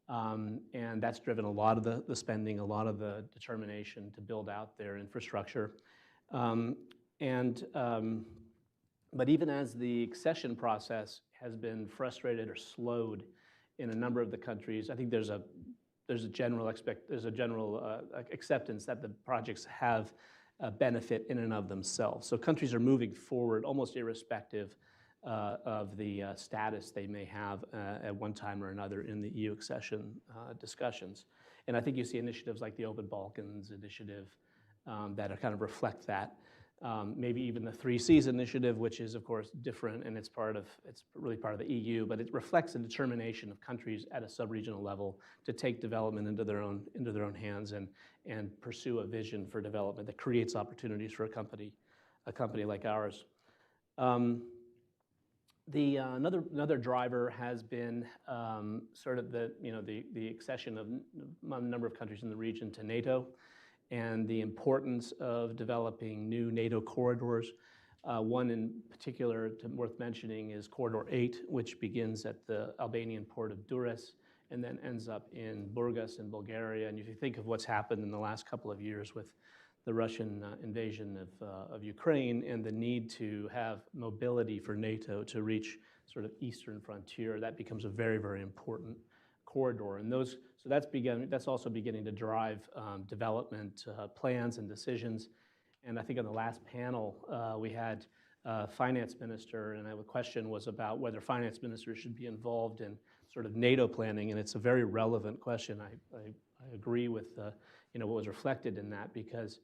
And that's driven a lot of the spending, a lot of the determination to build out their infrastructure. But even as the accession process has been frustrated or slowed in a number of the countries, I think there's a general acceptance that the projects have a benefit in and of themselves. So countries are moving forward almost irrespective of the status they may have at one time or another in the EU accession discussions. And I think you see initiatives like the Open Balkans initiative that are kind of reflect that. Maybe even the 3Cs initiative, which is of course different, and it's really part of the EU, but it reflects the determination of countries at a sub-regional level to take development into their own hands and pursue a vision for development that creates opportunities for a company like ours. Another driver has been sort of the accession of a number of countries in the region to NATO, and the importance of developing new NATO corridors. One in particular worth mentioning is Corridor 8, which begins at the Albanian port of Durrës and then ends up in Burgas in Bulgaria. And if you think of what's happened in the last couple of years with the Russian invasion of Ukraine and the need to have mobility for NATO to reach sort of eastern frontier, that becomes a very, very important corridor. And that's also beginning to drive development plans and decisions. And I think on the last panel, we had a finance minister, and the question was about whether finance ministers should be involved in sort of NATO planning, and it's a very relevant question. I agree with what was reflected in that, because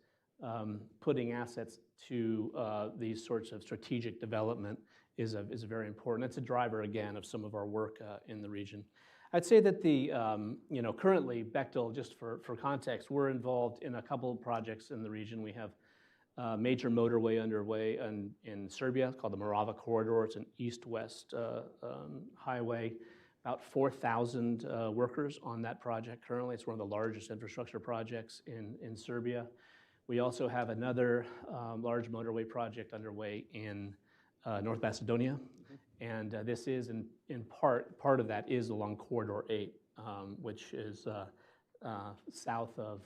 putting assets to these sorts of strategic development is very important. It's a driver, again, of some of our work in the region. I'd say that currently Bechtel, just for context, we're involved in a couple of projects in the region. We have a major motorway underway in Serbia called the Morava Corridor. It's an east-west highway. About 4,000 workers on that project currently. It's one of the largest infrastructure projects in Serbia. We also have another large motorway project underway in North Macedonia. And this is in part of that is along Corridor 8, which is south of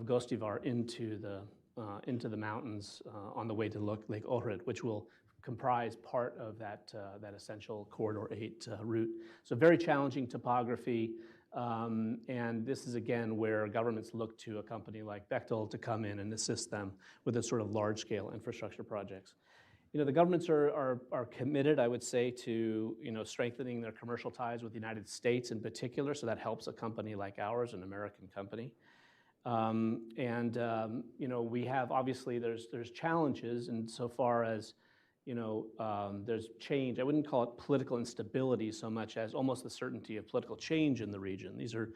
Gostivar into the mountains on the way to Lake Ohrid, which will comprise part of that essential Corridor 8 route. So very challenging topography, and this is again where governments look to a company like Bechtel to come in and assist them with the sort of large-scale infrastructure projects. The governments are committed, I would say, to strengthening their commercial ties with the United States in particular, so that helps a company like ours, an American company. We have, obviously, there's challenges insofar as there's change. I wouldn't call it political instability so much as almost the certainty of political change in the region. These are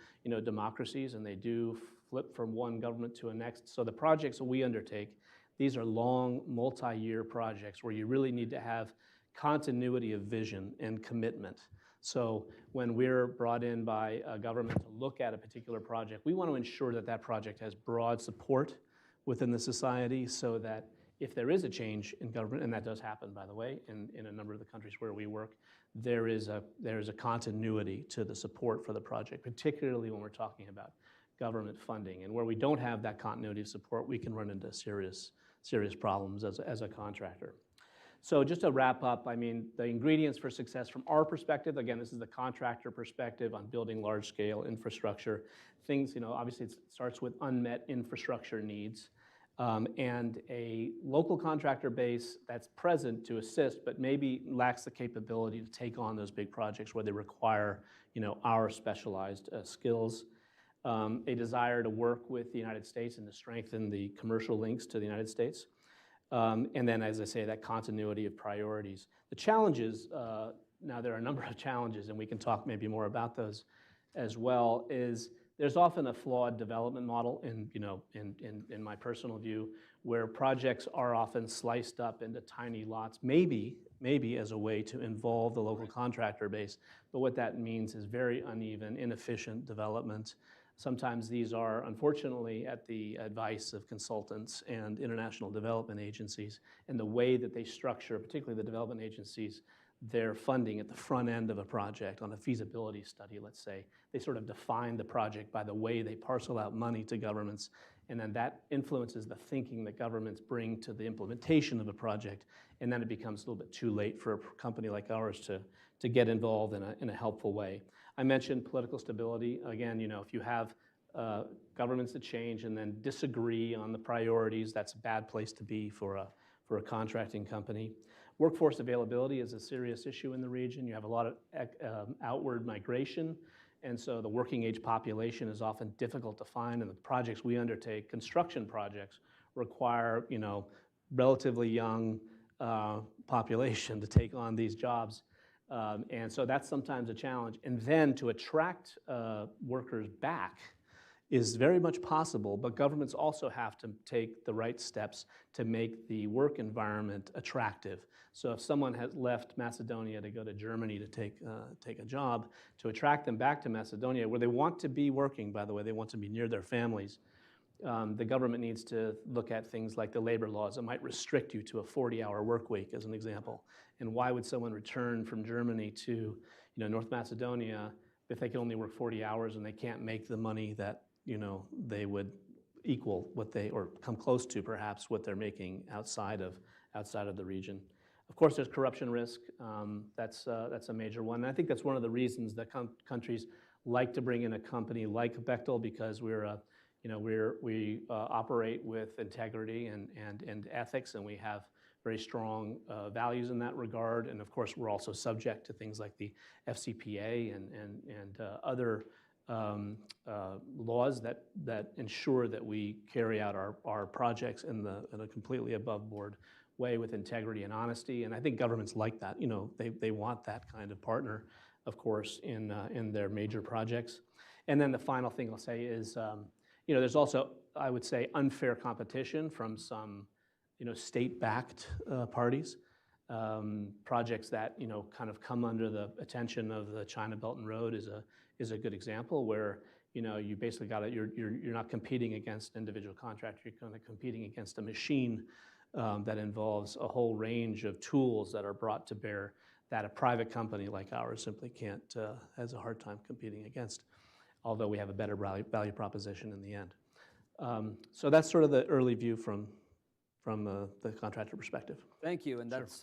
democracies, and they do flip from one government to the next. So the projects that we undertake, these are long, multi-year projects where you really need to have continuity of vision and commitment. So when we're brought in by a government to look at a particular project, we want to ensure that that project has broad support within the society, so that if there is a change in government, and that does happen, by the way, in a number of the countries where we work, there is a continuity to the support for the project, particularly when we're talking about government funding. And where we don't have that continuity of support, we can run into serious problems as a contractor. So just to wrap up, I mean, the ingredients for success from our perspective, again, this is the contractor perspective on building large-scale infrastructure. Things, obviously it starts with unmet infrastructure needs, and a local contractor base that's present to assist, but maybe lacks the capability to take on those big projects where they require, our specialized skills. A desire to work with the United States and to strengthen the commercial links to the United States. And then, as I say, that continuity of priorities. The challenges, now there are a number of challenges, and we can talk maybe more about those as well, is there's often a flawed development model in my personal view, where projects are often sliced up into tiny lots, maybe as a way to involve the local contractor base. But what that means is very uneven, inefficient development. Sometimes these are, unfortunately, at the advice of consultants and international development agencies, and the way that they structure, particularly the development agencies, their funding at the front end of a project on a feasibility study, let's say. They sort of define the project by the way they parcel out money to governments, and then that influences the thinking that governments bring to the implementation of a project, and then it becomes a little bit too late for a company like ours to get involved in a helpful way. I mentioned political stability. Again, you know, if you have governments that change and then disagree on the priorities, that's a bad place to be for a contracting company. Workforce availability is a serious issue in the region. You have a lot of outward migration, and so the working age population is often difficult to find, and the projects we undertake, construction projects, require, you know, relatively young population to take on these jobs. And so that's sometimes a challenge. And then to attract workers back is very much possible, but governments also have to take the right steps to make the work environment attractive. So if someone has left Macedonia to go to Germany to take a job, to attract them back to Macedonia, where they want to be working, by the way, they want to be near their families, the government needs to look at things like the labor laws that might restrict you to a 40-hour work week, as an example. And why would someone return from Germany to, you know, North Macedonia if they can only work 40 hours and they can't make the money that, you know, they would equal what they, or come close to perhaps what they're making outside of the region. Of course, there's corruption risk. That's a major one. And I think that's one of the reasons that countries like to bring in a company like Bechtel, because we operate with integrity and ethics, and we have very strong values in that regard. And of course, we're also subject to things like the FCPA and other laws that ensure that we carry out our projects in a completely above board way with integrity and honesty. And I think governments like that. You know, they want that kind of partner, of course, in their major projects. And then the final thing I'll say is, you know, there's also, I would say, unfair competition from some, you know, state-backed parties. Projects that, you know, kind of come under the attention of the China Belt and Road is a good example where, you know, you basically got you're not competing against an individual contractor. You're kind of competing against a machine that involves a whole range of tools that are brought to bear that a private company like ours simply can't, has a hard time competing against, although we have a better value proposition in the end. So that's sort of the early view from the contractor perspective. Thank you, and that's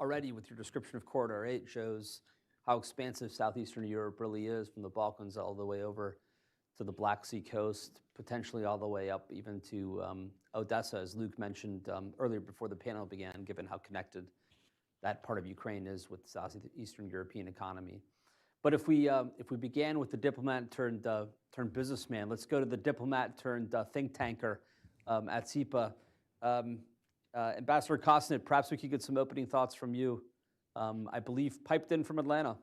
already with your description of Corridor 8 shows how expansive Southeastern Europe really is, from the Balkans all the way over to the Black Sea coast, potentially all the way up even to Odessa, as Luke mentioned earlier before the panel began, given how connected that part of Ukraine is with the Southeastern European economy. But if we began with the diplomat turned businessman, let's go to the diplomat turned think tanker at SIPA. Ambassador Kosnet, perhaps we could get some opening thoughts from you. I believe piped in from Atlanta.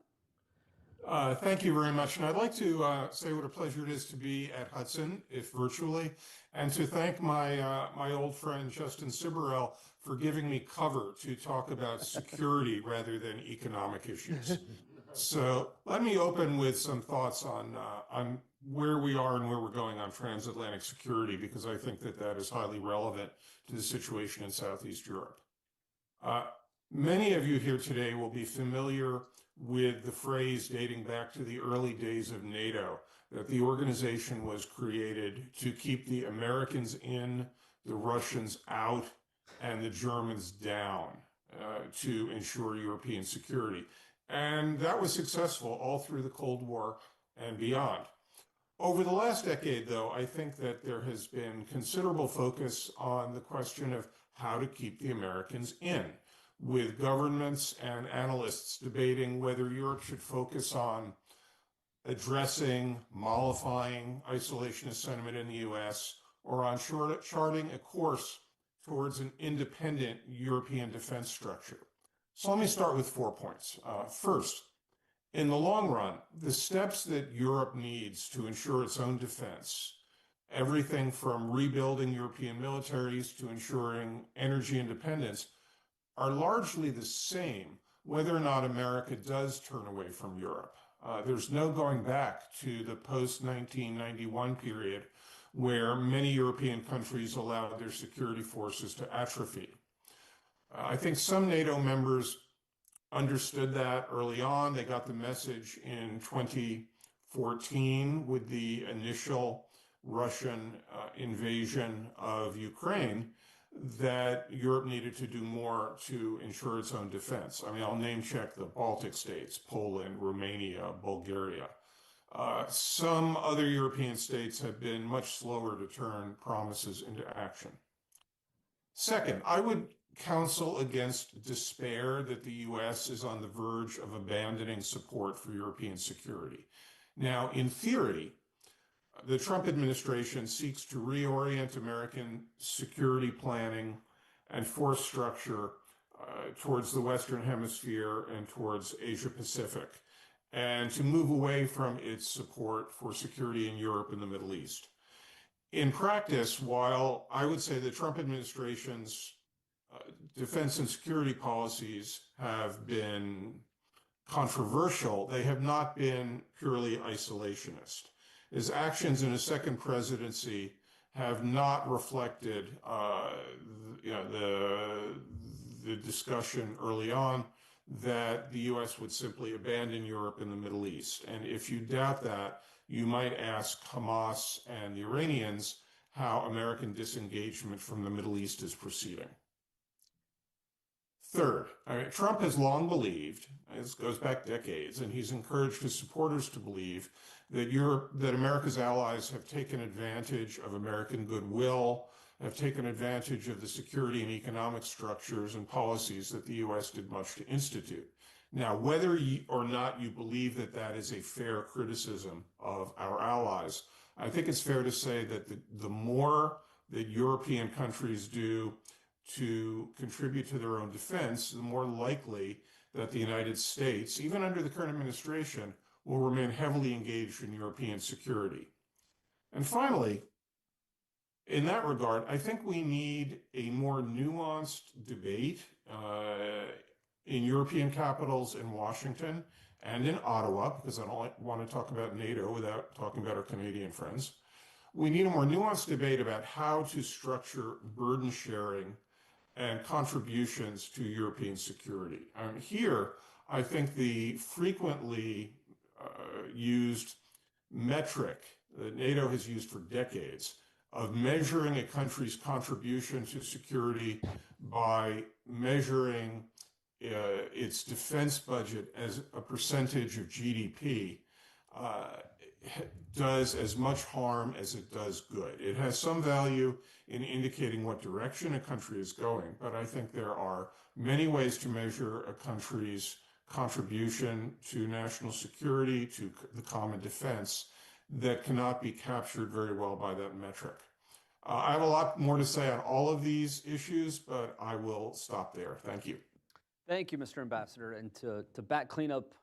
Thank you very much. And I'd like to say what a pleasure it is to be at Hudson, if virtually, and to thank my old friend Justin Siberel for giving me cover to talk about security rather than economic issues. So let me open with some thoughts on where we are and where we're going on transatlantic security, because I think that is highly relevant to the situation in Southeast Europe. Many of you here today will be familiar with the phrase dating back to the early days of NATO, that the organization was created to keep the Americans in, the Russians out, and the Germans down to ensure European security. And that was successful all through the Cold War and beyond. Over the last decade, though, I think that there has been considerable focus on the question of how to keep the Americans in, with governments and analysts debating whether Europe should focus on addressing, mollifying isolationist sentiment in the US, or on charting a course towards an independent European defense structure. So let me start with 4 points. First, in the long run, the steps that Europe needs to ensure its own defense, everything from rebuilding European militaries to ensuring energy independence, are largely the same whether or not America does turn away from Europe. There's no going back to the post-1991 period where many European countries allowed their security forces to atrophy. I think some NATO members understood that early on. They got the message in 2014 with the initial Russian invasion of Ukraine that Europe needed to do more to ensure its own defense. I mean, I'll name check the Baltic states, Poland, Romania, Bulgaria. Some other European states have been much slower to turn promises into action. Second, I would counsel against despair that the US is on the verge of abandoning support for European security. Now, in theory, the Trump administration seeks to reorient American security planning and force structure towards the Western Hemisphere and towards Asia Pacific, and to move away from its support for security in Europe and the Middle East. In practice, while I would say the Trump administration's defense and security policies have been controversial, they have not been purely isolationist. His actions in his second presidency have not reflected the discussion early on that the US would simply abandon Europe and the Middle East. And if you doubt that, you might ask Hamas and the Iranians how American disengagement from the Middle East is proceeding. Third, Trump has long believed, this goes back decades, and he's encouraged his supporters to believe that America's allies have taken advantage of American goodwill, have taken advantage of the security and economic structures and policies that the US did much to institute. Now, whether or not you believe that that is a fair criticism of our allies, I think it's fair to say that the more that European countries do to contribute to their own defense, the more likely that the United States, even under the current administration, will remain heavily engaged in European security. And finally, in that regard, I think we need a more nuanced debate in European capitals in Washington and in Ottawa, because I don't want to talk about NATO without talking about our Canadian friends. We need a more nuanced debate about how to structure burden sharing and contributions to European security. Here, I think the frequently used metric that NATO has used for decades of measuring a country's contribution to security by measuring its defense budget as a percentage of GDP does as much harm as it does good. It has some value in indicating what direction a country is going, but I think there are many ways to measure a country's contribution to national security, to the common defense, that cannot be captured very well by that metric. I have a lot more to say on all of these issues, but I will stop there. Thank you. Thank you, Mr. Ambassador. And to back clean up,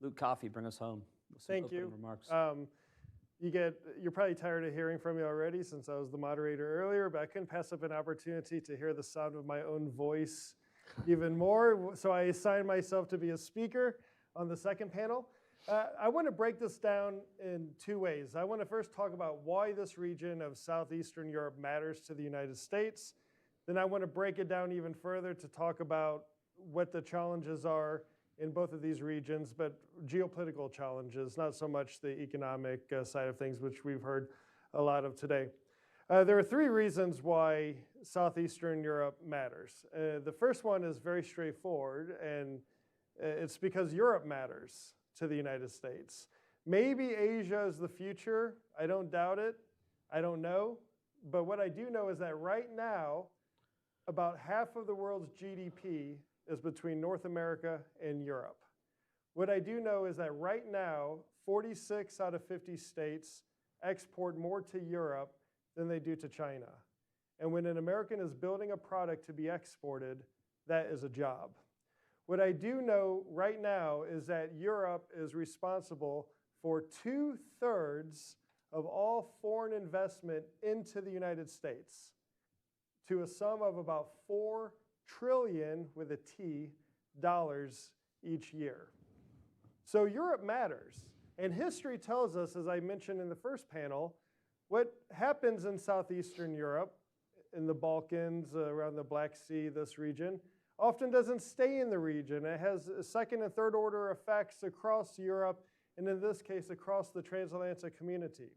Luke Coffey, bring us home with some Thank you. remarks. You're probably tired of hearing from me already since I was the moderator earlier, but I couldn't pass up an opportunity to hear the sound of my own voice even more. So I assigned myself to be a speaker on the second panel. I want to break this down in two ways. I want to first talk about why this region of Southeastern Europe matters to the United States. Then I want to break it down even further to talk about what the challenges are in both of these regions, but geopolitical challenges, not so much the economic side of things, which we've heard a lot of today. There are three reasons why Southeastern Europe matters. The first one is very straightforward, and it's because Europe matters to the United States. Maybe Asia is the future. I don't doubt it. I don't know. But what I do know is that right now, about half of the world's GDP is between North America and Europe. What I do know is that right now, 46 out of 50 states export more to Europe than they do to China. And when an American is building a product to be exported, that is a job. What I do know right now is that Europe is responsible for 2/3 of all foreign investment into the United States, to a sum of about $4 trillion with a T dollars each year. So Europe matters. And history tells us, as I mentioned in the first panel, what happens in Southeastern Europe, in the Balkans, around the Black Sea, this region, often doesn't stay in the region. It has second and third order effects across Europe, and in this case, across the transatlantic community.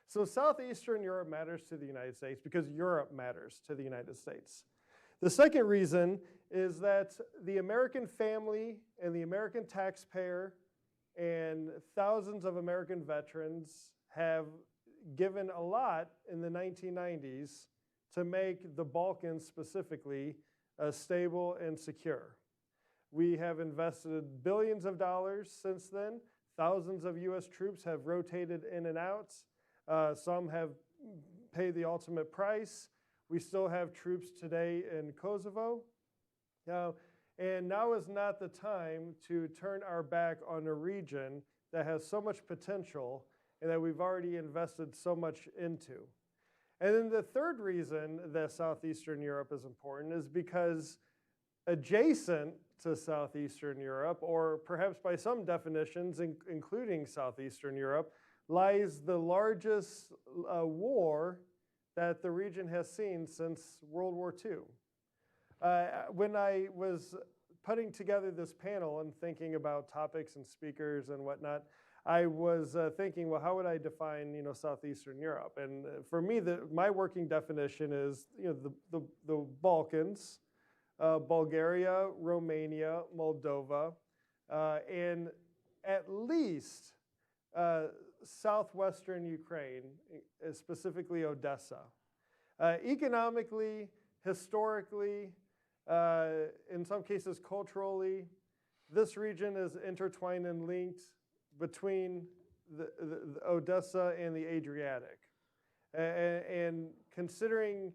So Southeastern Europe matters to the United States because Europe matters to the United States. The second reason is that the American family and the American taxpayer and thousands of American veterans have given a lot in the 1990s to make the Balkans specifically stable and secure. We have invested billions of dollars since then. Thousands of US troops have rotated in and out. Some have paid the ultimate price. We still have troops today in Kosovo. And now is not the time to turn our back on a region that has so much potential and that we've already invested so much into. And then the third reason that Southeastern Europe is important is because adjacent to Southeastern Europe, or perhaps by some definitions, including Southeastern Europe, lies the largest war that the region has seen since World War II. When I was putting together this panel and thinking about topics and speakers and whatnot, I was thinking, well, how would I define, Southeastern Europe? And for me, my working definition is, the Balkans, Bulgaria, Romania, Moldova, and at least southwestern Ukraine, specifically Odessa. Economically, historically, in some cases culturally, this region is intertwined and linked between the Odessa and the Adriatic. And considering,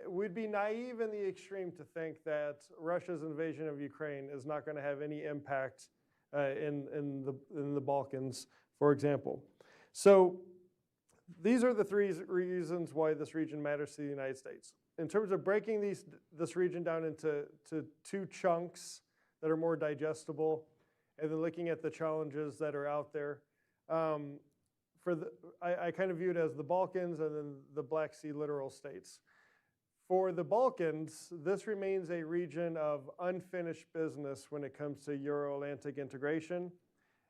we'd be naive in the extreme to think that Russia's invasion of Ukraine is not going to have any impact in the Balkans, for example. So these are the three reasons why this region matters to the United States. In terms of breaking this region down into two chunks that are more digestible, and then looking at the challenges that are out there, I kind of view it as the Balkans and then the Black Sea littoral states. For the Balkans, this remains a region of unfinished business when it comes to Euro-Atlantic integration.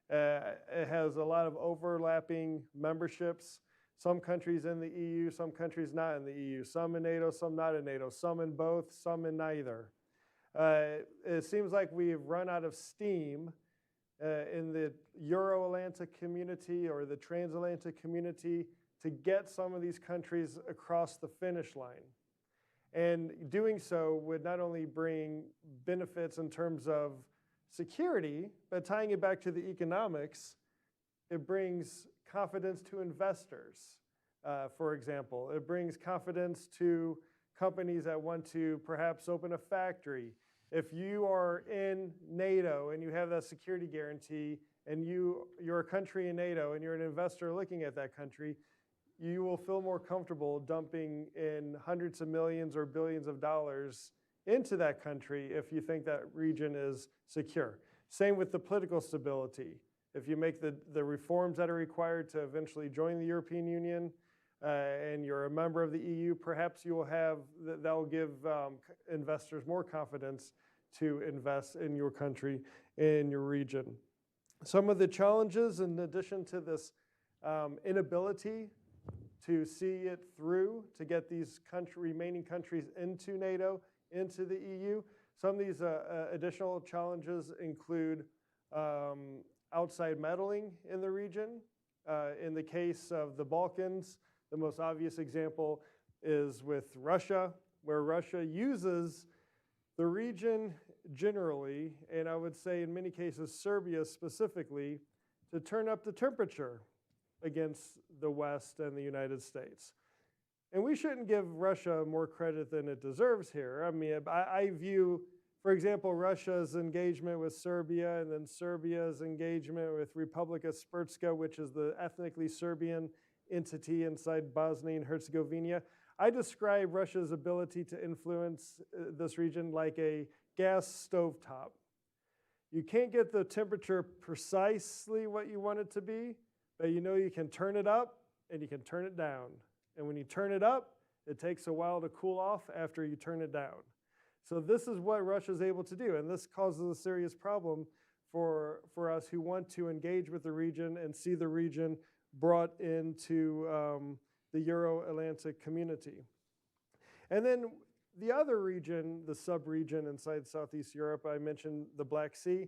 It has a lot of overlapping memberships. Some countries in the EU, some countries not in the EU, some in NATO, some not in NATO, some in both, some in neither. It seems like we've run out of steam in the Euro-Atlantic community or the transatlantic community to get some of these countries across the finish line. And doing so would not only bring benefits in terms of security, but tying it back to the economics, it brings confidence to investors, for example. It brings confidence to companies that want to perhaps open a factory. If you are in NATO and you have that security guarantee and you're a country in NATO and you're an investor looking at that country, you will feel more comfortable dumping in hundreds of millions or billions of dollars into that country if you think that region is secure. Same with the political stability. If you make the reforms that are required to eventually join the European Union and you're a member of the EU, perhaps you will have, that will give investors more confidence to invest in your country, in your region. Some of the challenges, in addition to this inability to see it through, to get these remaining countries into NATO, into the EU. Some of these additional challenges include outside meddling in the region. In the case of the Balkans, the most obvious example is with Russia, where Russia uses the region generally, and I would say in many cases Serbia specifically, to turn up the temperature against the West and the United States. And we shouldn't give Russia more credit than it deserves here. I mean, I view, for example, Russia's engagement with Serbia and then Serbia's engagement with Republika Srpska, which is the ethnically Serbian entity inside Bosnia and Herzegovina. I describe Russia's ability to influence this region like a gas stovetop. You can't get the temperature precisely what you want it to be, but you know you can turn it up and you can turn it down. And when you turn it up, it takes a while to cool off after you turn it down. So this is what Russia's able to do, and this causes a serious problem for us who want to engage with the region and see the region brought into the Euro-Atlantic community. And then the other region, the sub-region inside Southeast Europe, I mentioned the Black Sea.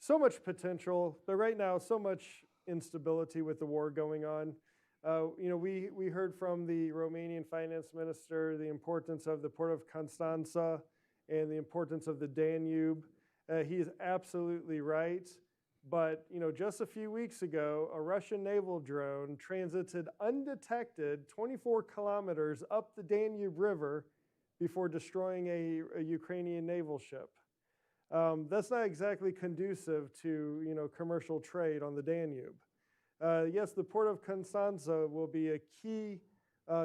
So much potential, but right now so much instability with the war going on. We heard from the Romanian finance minister the importance of the port of Constanța and the importance of the Danube. He is absolutely right. But just a few weeks ago, a Russian naval drone transited undetected 24 kilometers up the Danube River before destroying a Ukrainian naval ship. That's not exactly conducive to commercial trade on the Danube. Yes, the port of Constanța will be a key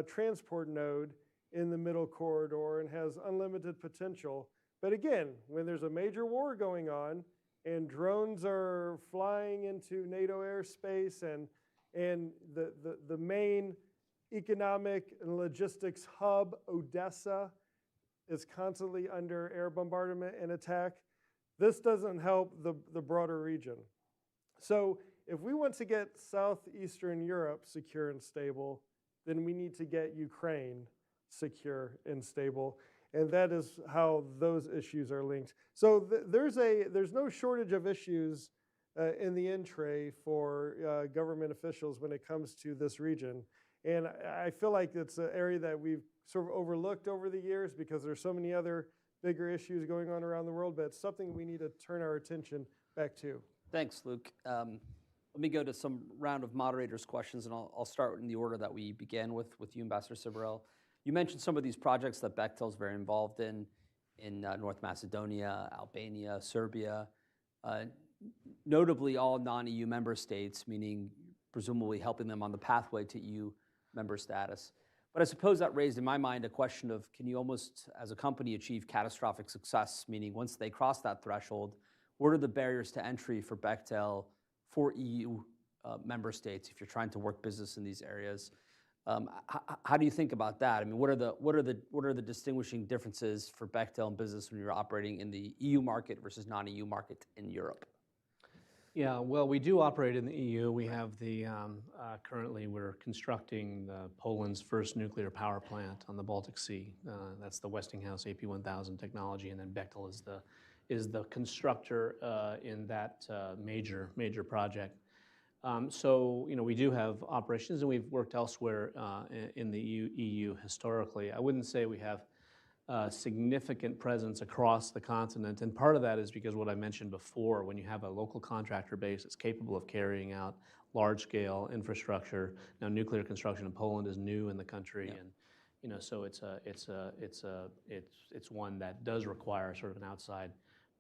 transport node in the middle corridor and has unlimited potential. But again, when there's a major war going on and drones are flying into NATO airspace and the main economic and logistics hub, Odessa, is constantly under air bombardment and attack, this doesn't help the broader region. So if we want to get Southeastern Europe secure and stable, then we need to get Ukraine secure and stable. And that is how those issues are linked. So there's no shortage of issues in the in-tray for government officials when it comes to this region. And I feel like it's an area that we've sort of overlooked over the years because there's so many other bigger issues going on around the world, but it's something we need to turn our attention back to. Thanks, Luke. Let me go to some round of moderators' questions, and I'll start in the order that we began with you, Ambassador Sibrel. You mentioned some of these projects that Bechtel is very involved in North Macedonia, Albania, Serbia, notably all non-EU member states, meaning presumably helping them on the pathway to EU member status. But I suppose that raised in my mind a question of, can you almost, as a company, achieve catastrophic success, meaning once they cross that threshold, what are the barriers to entry for Bechtel for EU member states if you're trying to work business in these areas? How do you think about that? I mean, what are the distinguishing differences for Bechtel in business when you're operating in the EU market versus non-EU market in Europe? Yeah, well, we do operate in the EU. We have currently we're constructing Poland's first nuclear power plant on the Baltic Sea. That's the Westinghouse AP1000 technology, and then Bechtel is the constructor in that major project. So we do have operations, and we've worked elsewhere in the EU historically. I wouldn't say we have significant presence across the continent, and part of that is because what I mentioned before, when you have a local contractor base that's capable of carrying out large-scale infrastructure. Now, nuclear construction in Poland is new in the country, and so it's one that does require sort of an outside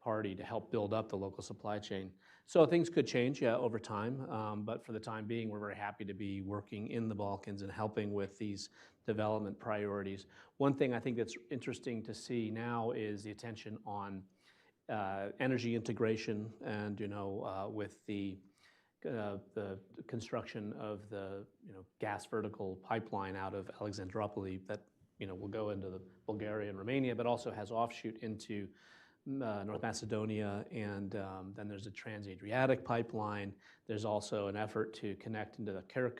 party to help build up the local supply chain. So things could change, over time, but for the time being, we're very happy to be working in the Balkans and helping with these development priorities. One thing I think that's interesting to see now is the attention on energy integration, and with the construction of the gas vertical pipeline out of Alexandroupoli that will go into Bulgaria and Romania, but also has offshoot into North Macedonia, and then there's a Trans-Adriatic pipeline. There's also an effort to connect into the Kerch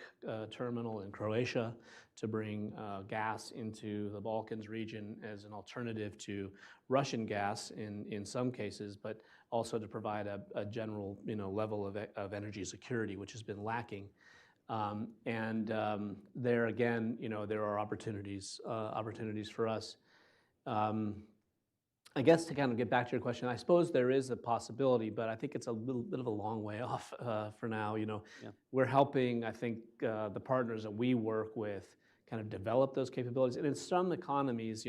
terminal in Croatia to bring gas into the Balkans region as an alternative to Russian gas in some cases, but also to provide a general level of energy security, which has been lacking. There again, there are opportunities for us. I guess to kind of get back to your question, I suppose there is a possibility, but I think it's a little bit of a long way off for now. We're helping, I think, the partners that we work with kind of develop those capabilities. And in some economies,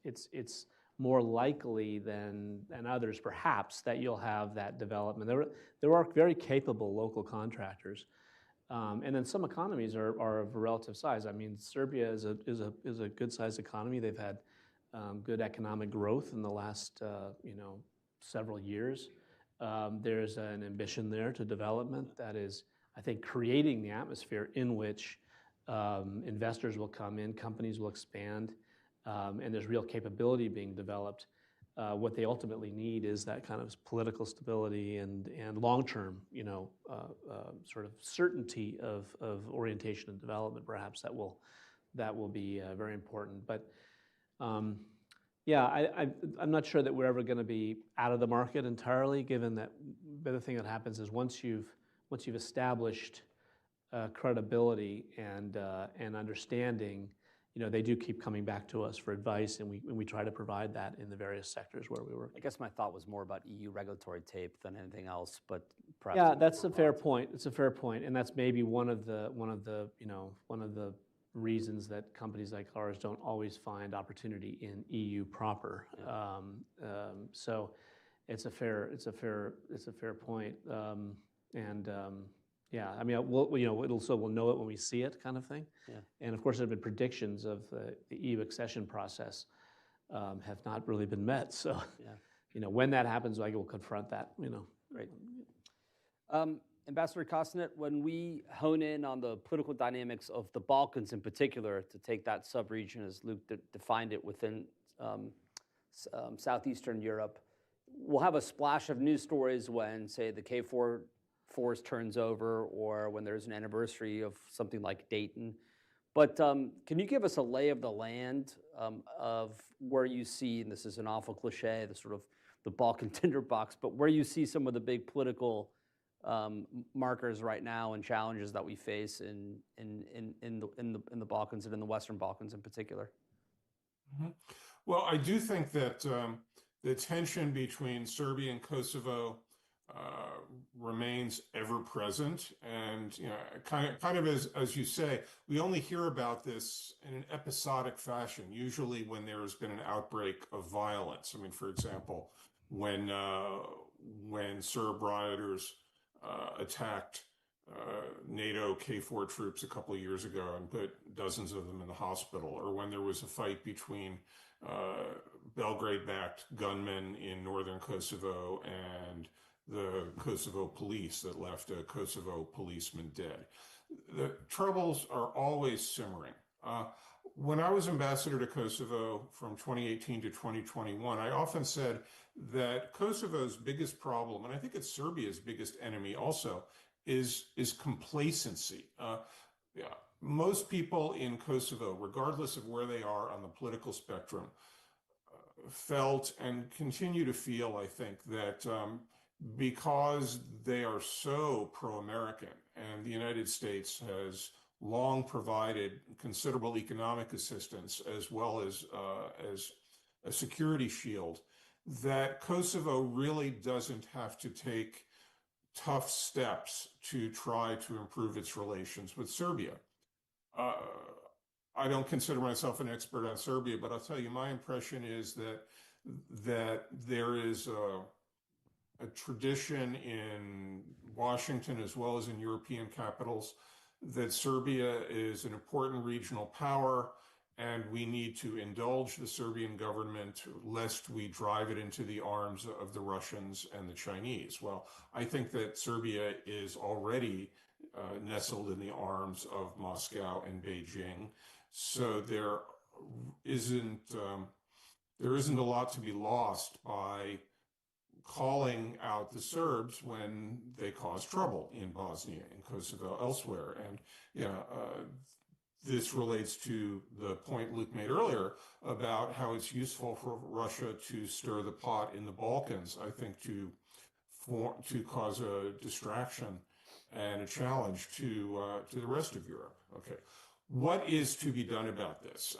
it's more likely than others, perhaps, that you'll have that development. There are very capable local contractors, and then some economies are of a relative size. I mean, Serbia is a good-sized economy. They've had good economic growth in the last several years. There's an ambition there to development that is, I think, creating the atmosphere in which investors will come in, companies will expand, and there's real capability being developed. what they ultimately need is that kind of political stability and long-term, sort of certainty of orientation and development. Perhaps that will be very important. But yeah, I'm not sure that we're ever going to be out of the market entirely, given that the other thing that happens is once you've established credibility and understanding, they do keep coming back to us for advice, and we try to provide that in the various sectors where we work. I guess my thought was more about EU regulatory tape than anything else, but perhaps. Yeah, that's a fair point. It's a fair point, and that's maybe one of the reasons that companies like ours don't always find opportunity in EU proper. Yeah. So it's a fair point, yeah, I mean, we'll know it when we see it, kind of thing. Yeah. And of course, there have been predictions of the EU accession process have not really been met. So, yeah. When that happens, I will confront that. Great. Ambassador Kostanet, when we hone in on the political dynamics of the Balkans in particular, to take that sub-region as Luke defined it within Southeastern Europe, we'll have a splash of news stories when, say, the KFOR force turns over, or when there's an anniversary of something like Dayton. But can you give us a lay of the land of where you see, and this is an awful cliche, the sort of the Balkan tinderbox, but where you see some of the big political markers right now and challenges that we face in the Balkans and in the Western Balkans in particular? Mm-hmm. Well, I do think that the tension between Serbia and Kosovo remains ever present, and kind of as you say, we only hear about this in an episodic fashion. Usually, when there has been an outbreak of violence. I mean, for example, when Serb rioters attacked NATO KFOR troops a couple of years ago and put dozens of them in the hospital, or when there was a fight between Belgrade-backed gunmen in northern Kosovo and the Kosovo police that left a Kosovo policeman dead. The troubles are always simmering. When I was ambassador to Kosovo from 2018 to 2021, I often said that Kosovo's biggest problem, and I think it's Serbia's biggest enemy also, is complacency. Most people in Kosovo, regardless of where they are on the political spectrum, felt and continue to feel, I think, that because they are so pro-American, and the United States has long provided considerable economic assistance as well as a security shield, that Kosovo really doesn't have to take tough steps to try to improve its relations with Serbia. I don't consider myself an expert on Serbia, but I'll tell you, my impression is that there is a tradition in Washington as well as in European capitals that Serbia is an important regional power, and we need to indulge the Serbian government lest we drive it into the arms of the Russians and the Chinese. Well, I think that Serbia is already nestled in the arms of Moscow and Beijing, so there isn't a lot to be lost by calling out the Serbs when they cause trouble in Bosnia and Kosovo, elsewhere. And this relates to the point Luke made earlier about how it's useful for Russia to stir the pot in the Balkans, I think, to cause a distraction and a challenge to the rest of Europe. Okay, what is to be done about this?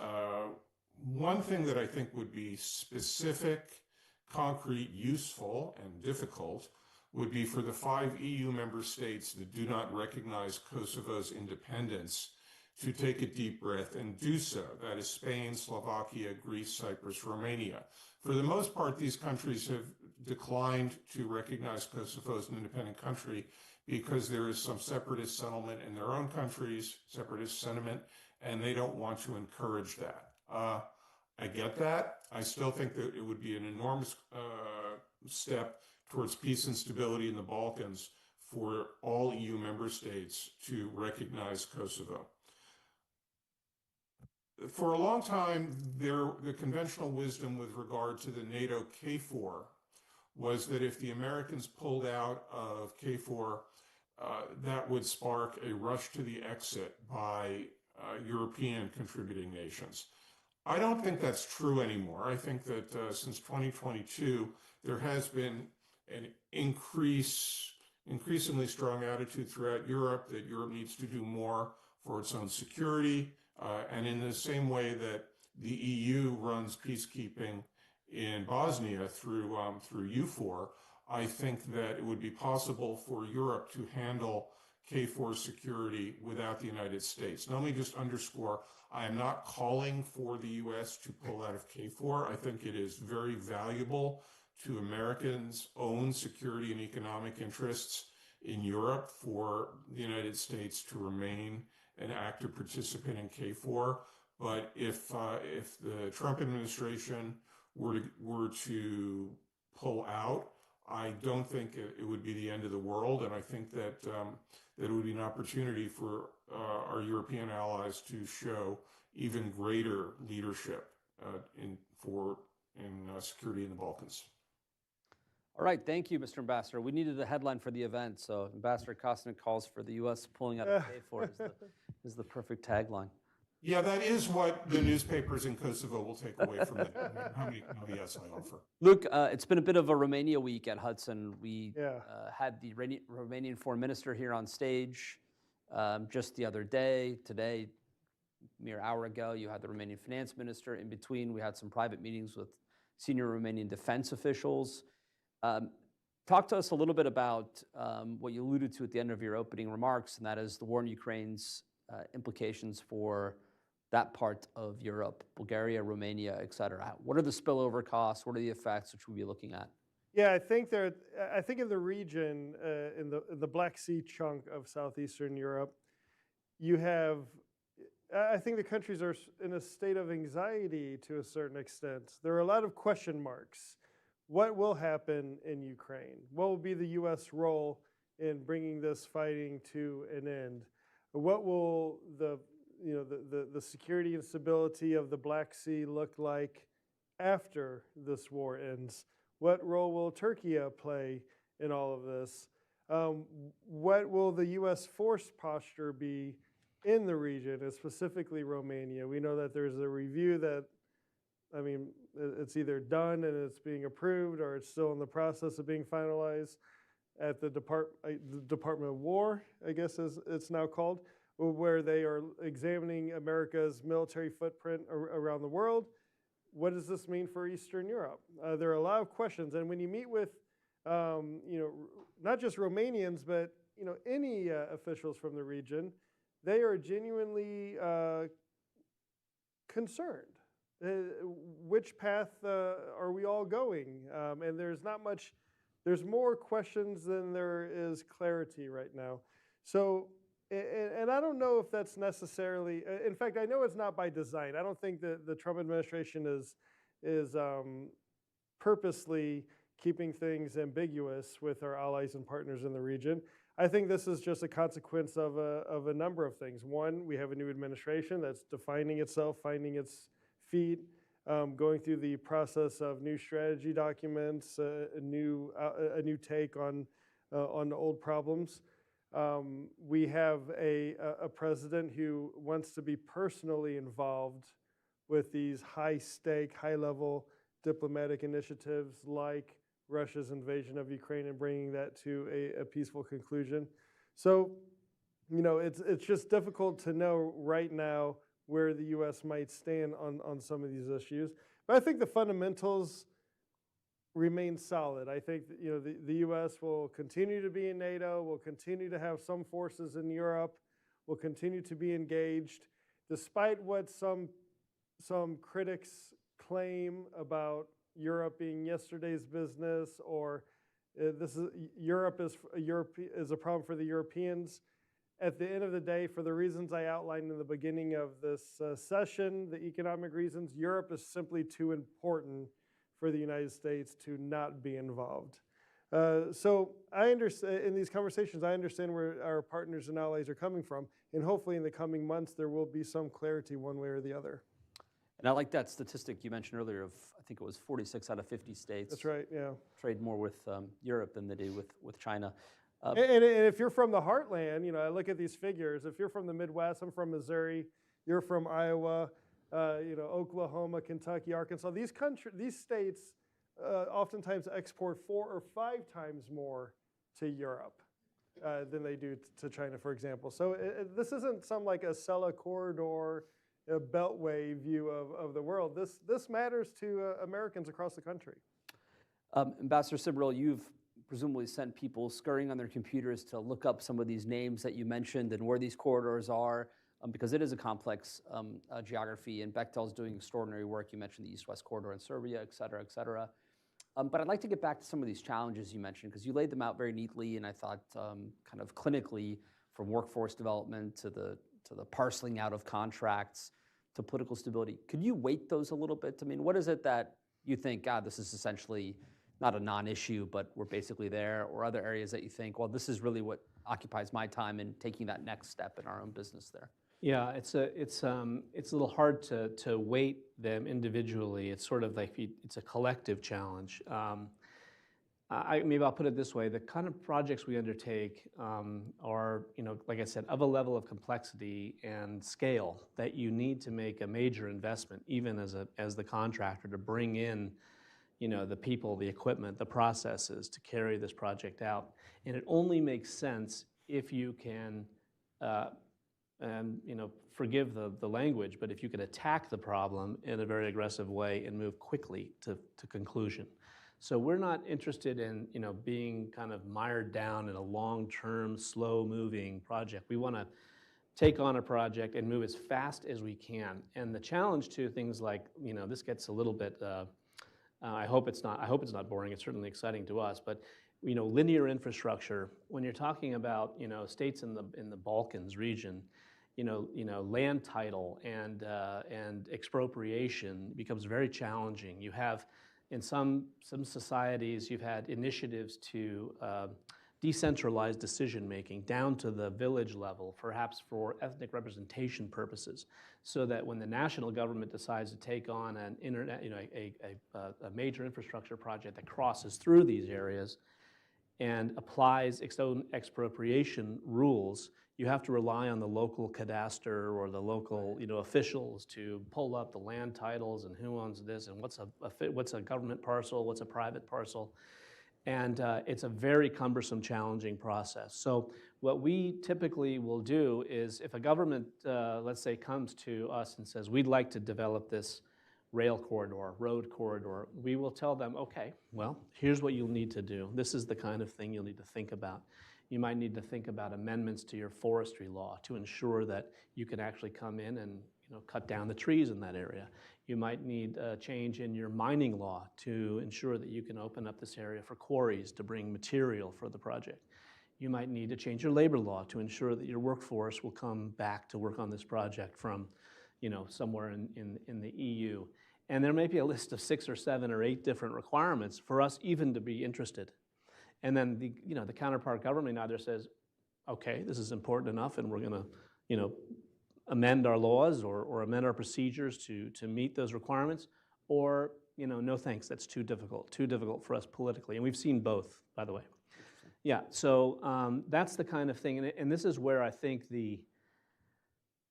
One thing that I think would be specific, concrete, useful, and difficult would be for the 5 EU member states that do not recognize Kosovo's independence to take a deep breath and do so. That is Spain, Slovakia, Greece, Cyprus, Romania. For the most part, these countries have declined to recognize Kosovo as an independent country because there is some separatist settlement in their own countries, separatist sentiment, and they don't want to encourage that. I get that. I still think that it would be an enormous step towards peace and stability in the Balkans for all EU member states to recognize Kosovo. For a long time, the conventional wisdom with regard to the NATO KFOR was that if the Americans pulled out of KFOR, that would spark a rush to the exit by European contributing nations. I don't think that's true anymore. I think that since 2022, there has been an increasingly strong attitude throughout Europe that Europe needs to do more for its own security. And in the same way that the EU runs peacekeeping in Bosnia through EUFOR, I think that it would be possible for Europe to handle KFOR security without the United States. Now, let me just underscore, I am not calling for the U.S. to pull out of KFOR. I think it is very valuable to Americans' own security and economic interests in Europe for the United States to remain an active participant in KFOR. But if the Trump administration were to pull out, I don't think it would be the end of the world, and I think that it would be an opportunity for our European allies to show even greater leadership in security in the Balkans. All right, thank you, Mr. Ambassador. We needed a headline for the event, so Ambassador Kosinick calls for the U.S. pulling out of KFOR is the perfect tagline. Yeah, that is what the newspapers in Kosovo will take away from it. How many caveats I offer. Luke, it's been a bit of a Romania week at Hudson. We had the Romanian foreign minister here on stage just the other day. Today, a mere hour ago, you had the Romanian finance minister. In between, we had some private meetings with senior Romanian defense officials. Talk to us a little bit about what you alluded to at the end of your opening remarks, and that is the war in Ukraine's implications for that part of Europe, Bulgaria, Romania, et cetera. What are the spillover costs? What are the effects which we'll be looking at? Yeah, I think in the region, in the Black Sea chunk of Southeastern Europe, you have, I think the countries are in a state of anxiety to a certain extent. There are a lot of question marks. What will happen in Ukraine? What will be the U.S. role in bringing this fighting to an end? What will the security and stability of the Black Sea look like after this war ends? What role will Turkey play in all of this? What will the U.S. force posture be in the region, and specifically Romania? We know that there's a review that, I mean, it's either done and it's being approved, or it's still in the process of being finalized at the Department of War, I guess as it's now called, where they are examining America's military footprint around the world. What does this mean for Eastern Europe? There are a lot of questions, and when you meet with, not just Romanians, but any officials from the region, they are genuinely concerned. Which path are we all going? And there's more questions than there is clarity right now. So, and I don't know if that's necessarily, in fact, I know it's not by design. I don't think that the Trump administration is purposely keeping things ambiguous with our allies and partners in the region. I think this is just a consequence of a number of things. One, we have a new administration that's defining itself, finding its feet, going through the process of new strategy documents, a new take on old problems. We have a president who wants to be personally involved with these high-stake, high-level diplomatic initiatives like Russia's invasion of Ukraine and bringing that to a peaceful conclusion. So, it's just difficult to know right now where the U.S. might stand on some of these issues. But I think the fundamentals remain solid. I think that, the U.S. will continue to be in NATO, will continue to have some forces in Europe, will continue to be engaged, despite what some critics claim about Europe being yesterday's business, or Europe is a problem for the Europeans. At the end of the day, for the reasons I outlined in the beginning of this session, the economic reasons, Europe is simply too important for the United States to not be involved. So I understand, in these conversations, I understand where our partners and allies are coming from, and hopefully in the coming months there will be some clarity one way or the other. And I like that statistic you mentioned earlier of, I think it was 46 out of 50 states. That's right, yeah. Trade more with Europe than they do with China. And if you're from the heartland, you know, I look at these figures. If you're from the Midwest, I'm from Missouri, you're from Iowa, you know, Oklahoma, Kentucky, Arkansas. These states oftentimes export 4 or 5 times more to Europe than they do to China, for example. So this isn't some like a Acela corridor, a beltway view of the world. This matters to Americans across the country. Ambassador Sibrel, you've presumably sent people scurrying on their computers to look up some of these names that you mentioned and where these corridors are, because it is a complex geography, and Bechtel's doing extraordinary work. You mentioned the East-West corridor in Serbia, et cetera, et cetera. But I'd like to get back to some of these challenges you mentioned, because you laid them out very neatly, and I thought kind of clinically, from workforce development to the parceling out of contracts to political stability. Could you weight those a little bit? I mean, what is it that you think, God, this is essentially not a non-issue, but we're basically there, or other areas that you think, well, this is really what occupies my time in taking that next step in our own business there? Yeah, it's a little hard to weight them individually. It's sort of like it's a collective challenge. Maybe I'll put it this way: the kind of projects we undertake are, you know, like I said, of a level of complexity and scale that you need to make a major investment, even as the contractor, to bring in, you know, the people, the equipment, the processes to carry this project out. And it only makes sense if you can, and you know, forgive the language, but if you can attack the problem in a very aggressive way and move quickly to conclusion. So we're not interested in, you know, being kind of mired down in a long-term, slow-moving project. We want to take on a project and move as fast as we can. And the challenge to things like, you know, this gets a little bit. I hope it's not boring. It's certainly exciting to us. But you know, linear infrastructure. When you're talking about, you know, states in the Balkans region, you know, land title and expropriation becomes very challenging. You have, in some societies, you've had initiatives to decentralize decision-making down to the village level, perhaps for ethnic representation purposes, so that when the national government decides to take on an a major infrastructure project that crosses through these areas and applies its own expropriation rules, you have to rely on the local cadastre or the local, you know, officials to pull up the land titles and who owns this and what's a government parcel, what's a private parcel. And it's a very cumbersome, challenging process. So what we typically will do is, if a government, let's say, comes to us and says, we'd like to develop this rail corridor, road corridor, we will tell them, okay, well, here's what you'll need to do. This is the kind of thing you'll need to think about. You might need to think about amendments to your forestry law to ensure that you can actually come in and, you know, cut down the trees in that area. You might need a change in your mining law to ensure that you can open up this area for quarries to bring material for the project. You might need to change your labor law to ensure that your workforce will come back to work on this project from, you know, somewhere in the EU. And there may be a list of 6 or 7 or 8 different requirements for us even to be interested. And then the counterpart government either says, okay, this is important enough, and we're going to, you know, amend our laws or amend our procedures to meet those requirements, or, you know, no thanks, that's too difficult for us politically. And we've seen both, by the way. Yeah, so that's the kind of thing, and this is where I think the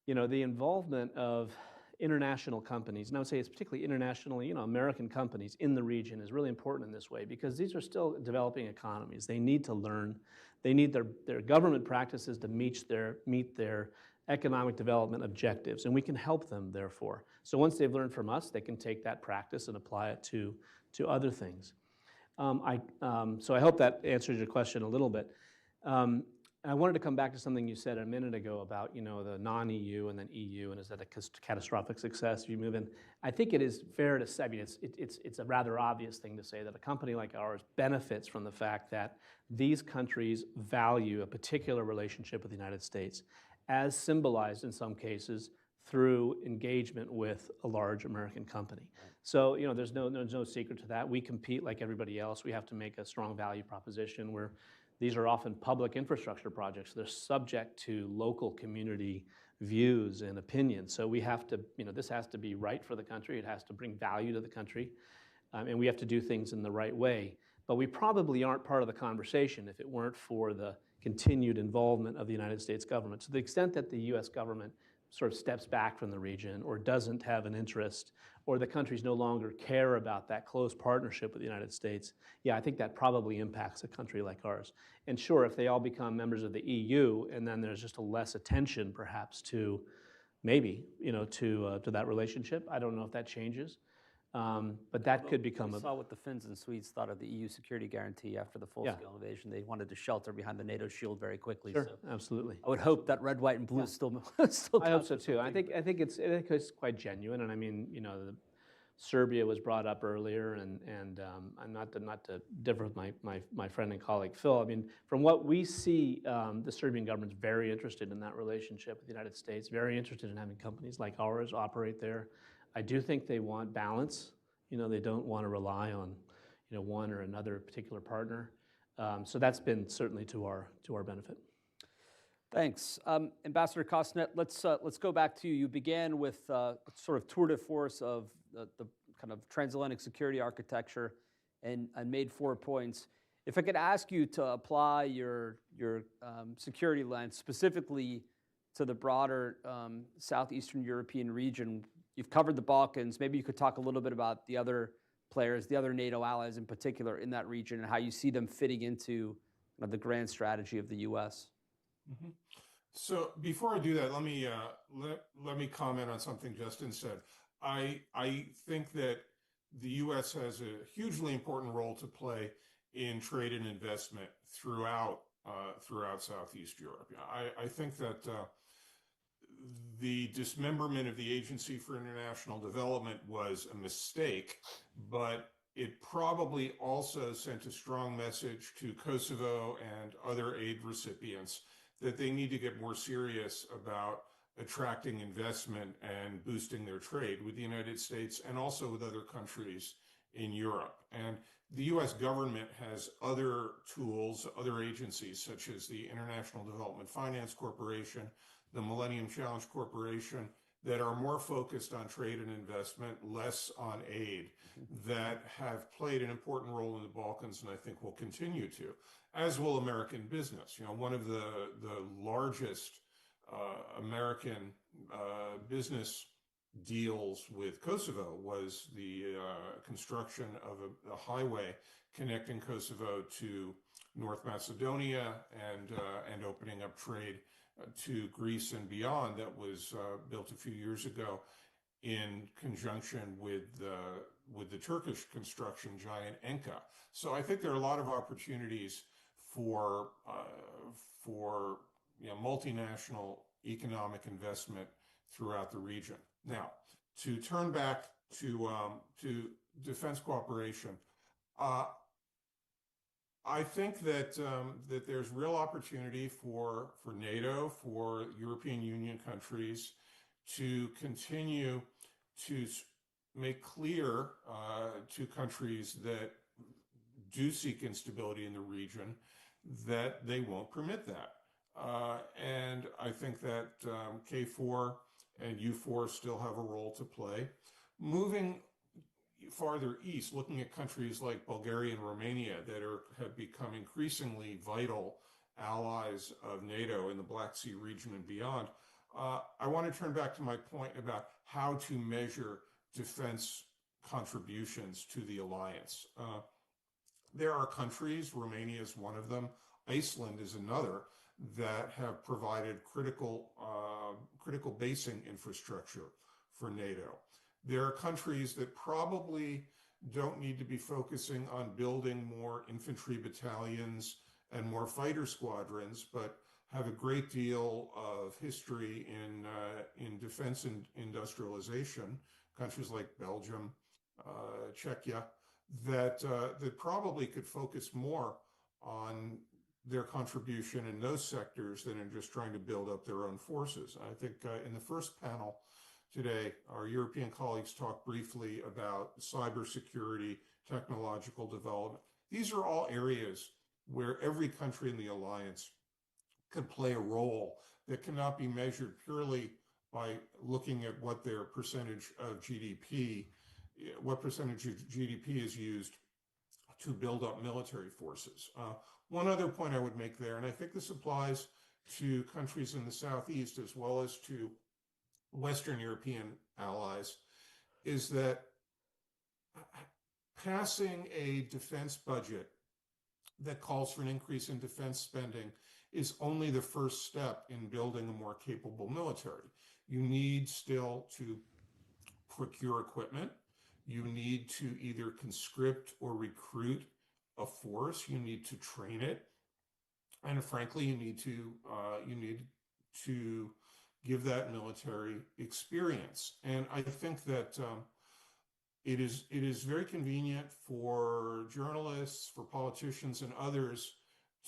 involvement of international companies, and I would say it's particularly internationally, you know, American companies in the region is really important in this way, because these are still developing economies. They need to learn. They need their government practices to meet their economic development objectives, and we can help them, therefore. So once they've learned from us, they can take that practice and apply it to other things. So I hope that answers your question a little bit. I wanted to come back to something you said a minute ago about, you know, the non-EU and then EU, and is that a catastrophic success if you move in? I think it is fair to say, I mean, it's a rather obvious thing to say that a company like ours benefits from the fact that these countries value a particular relationship with the United States, as symbolized in some cases through engagement with a large American company. So, there's no secret to that. We compete like everybody else. We have to make a strong value proposition where these are often public infrastructure projects. They're subject to local community views and opinions. So we have to, this has to be right for the country. It has to bring value to the country. And we have to do things in the right way. But we probably aren't part of the conversation if it weren't for the continued involvement of the United States government. To the extent that the US government sort of steps back from the region or doesn't have an interest, or the countries no longer care about that close partnership with the United States, yeah, I think that probably impacts a country like ours. And sure, if they all become members of the EU, and then there's just a less attention perhaps to maybe, to that relationship. I don't know if that changes. But that could become We saw what the Finns and Swedes thought of the EU security guarantee after the full-scale invasion. They wanted to shelter behind the NATO shield very quickly. Sure, so absolutely. I would hope that red, white, and blue still I hope so too. I think it's quite genuine, and I mean, Serbia was brought up earlier, and I'm not to differ with my friend and colleague Phil. I mean, from what we see, the Serbian government's very interested in that relationship with the United States, very interested in having companies like ours operate there. I do think they want balance. They don't want to rely on, one or another particular partner. So that's been certainly to our benefit. Thanks. Ambassador Kosnet, let's go back to you. You began with sort of tour de force of the kind of transatlantic security architecture and made 4 points. If I could ask you to apply your security lens specifically to the broader Southeastern European region. You've covered the Balkans. Maybe you could talk a little bit about the other players, the other NATO allies in particular in that region, and how you see them fitting into the grand strategy of the U.S. Mm-hmm. So before I do that, let me comment on something Justin said. I think that the U.S. has a hugely important role to play in trade and investment throughout Southeast Europe. I think that the dismemberment of the Agency for International Development was a mistake, but it probably also sent a strong message to Kosovo and other aid recipients that they need to get more serious about attracting investment and boosting their trade with the United States and also with other countries in Europe. And the US government has other tools, other agencies such as the International Development Finance Corporation, the Millennium Challenge Corporation, that are more focused on trade and investment, less on aid, that have played an important role in the Balkans and I think will continue to, as will American business. One of the largest American business deals with Kosovo was the construction of a highway connecting Kosovo to North Macedonia and opening up trade to Greece and beyond. That was built a few years ago in conjunction with the Turkish construction giant Enka. So I think there are a lot of opportunities for multinational economic investment throughout the region. Now, to turn back to defense cooperation, I think that there's real opportunity for NATO, for European Union countries to continue to make clear to countries that do seek instability in the region that they won't permit that. And I think that K4 and U4 still have a role to play. Moving farther east, looking at countries like Bulgaria and Romania that have become increasingly vital allies of NATO in the Black Sea region and beyond, I want to turn back to my point about how to measure defense contributions to the alliance. There are countries, Romania is one of them, Iceland is another, that have provided critical basing infrastructure for NATO. There are countries that probably don't need to be focusing on building more infantry battalions and more fighter squadrons, but have a great deal of history in defense and industrialization. Countries like Belgium, Czechia, that probably could focus more on their contribution in those sectors than in just trying to build up their own forces. I think in the first panel today, our European colleagues talked briefly about cybersecurity, technological development. These are all areas where every country in the alliance could play a role that cannot be measured purely by looking at what their percentage of GDP, what percentage of GDP is used to build up military forces. One other point I would make there, and I think this applies to countries in the Southeast as well as to Western European allies, is that passing a defense budget that calls for an increase in defense spending is only the first step in building a more capable military. You need still to procure equipment. You need to either conscript or recruit a force. You need to train it, and frankly, you need to give that military experience. And I think that it is very convenient for journalists, for politicians, and others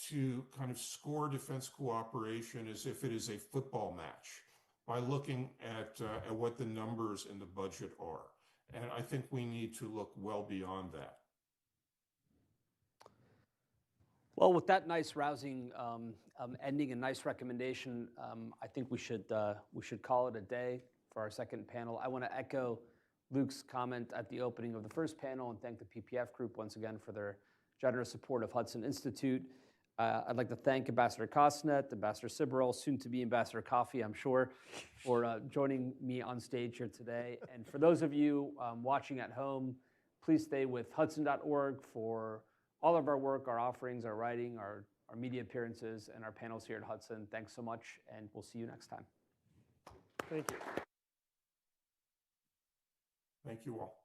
to kind of score defense cooperation as if it is a football match by looking at what the numbers in the budget are. And I think we need to look well beyond that. Well, with that nice, rousing ending and nice recommendation, I think we should call it a day for our second panel. I want to echo Luke's comment at the opening of the first panel and thank the PPF group once again for their generous support of Hudson Institute. I'd like to thank Ambassador Kosnet, Ambassador Sibrel, soon to be Ambassador Coffey, I'm sure, for joining me on stage here today. And for those of you watching at home, please stay with Hudson.org for all of our work, our offerings, our writing, our media appearances, and our panels here at Hudson. Thanks so much, and we'll see you next time. Thank you. Thank you all.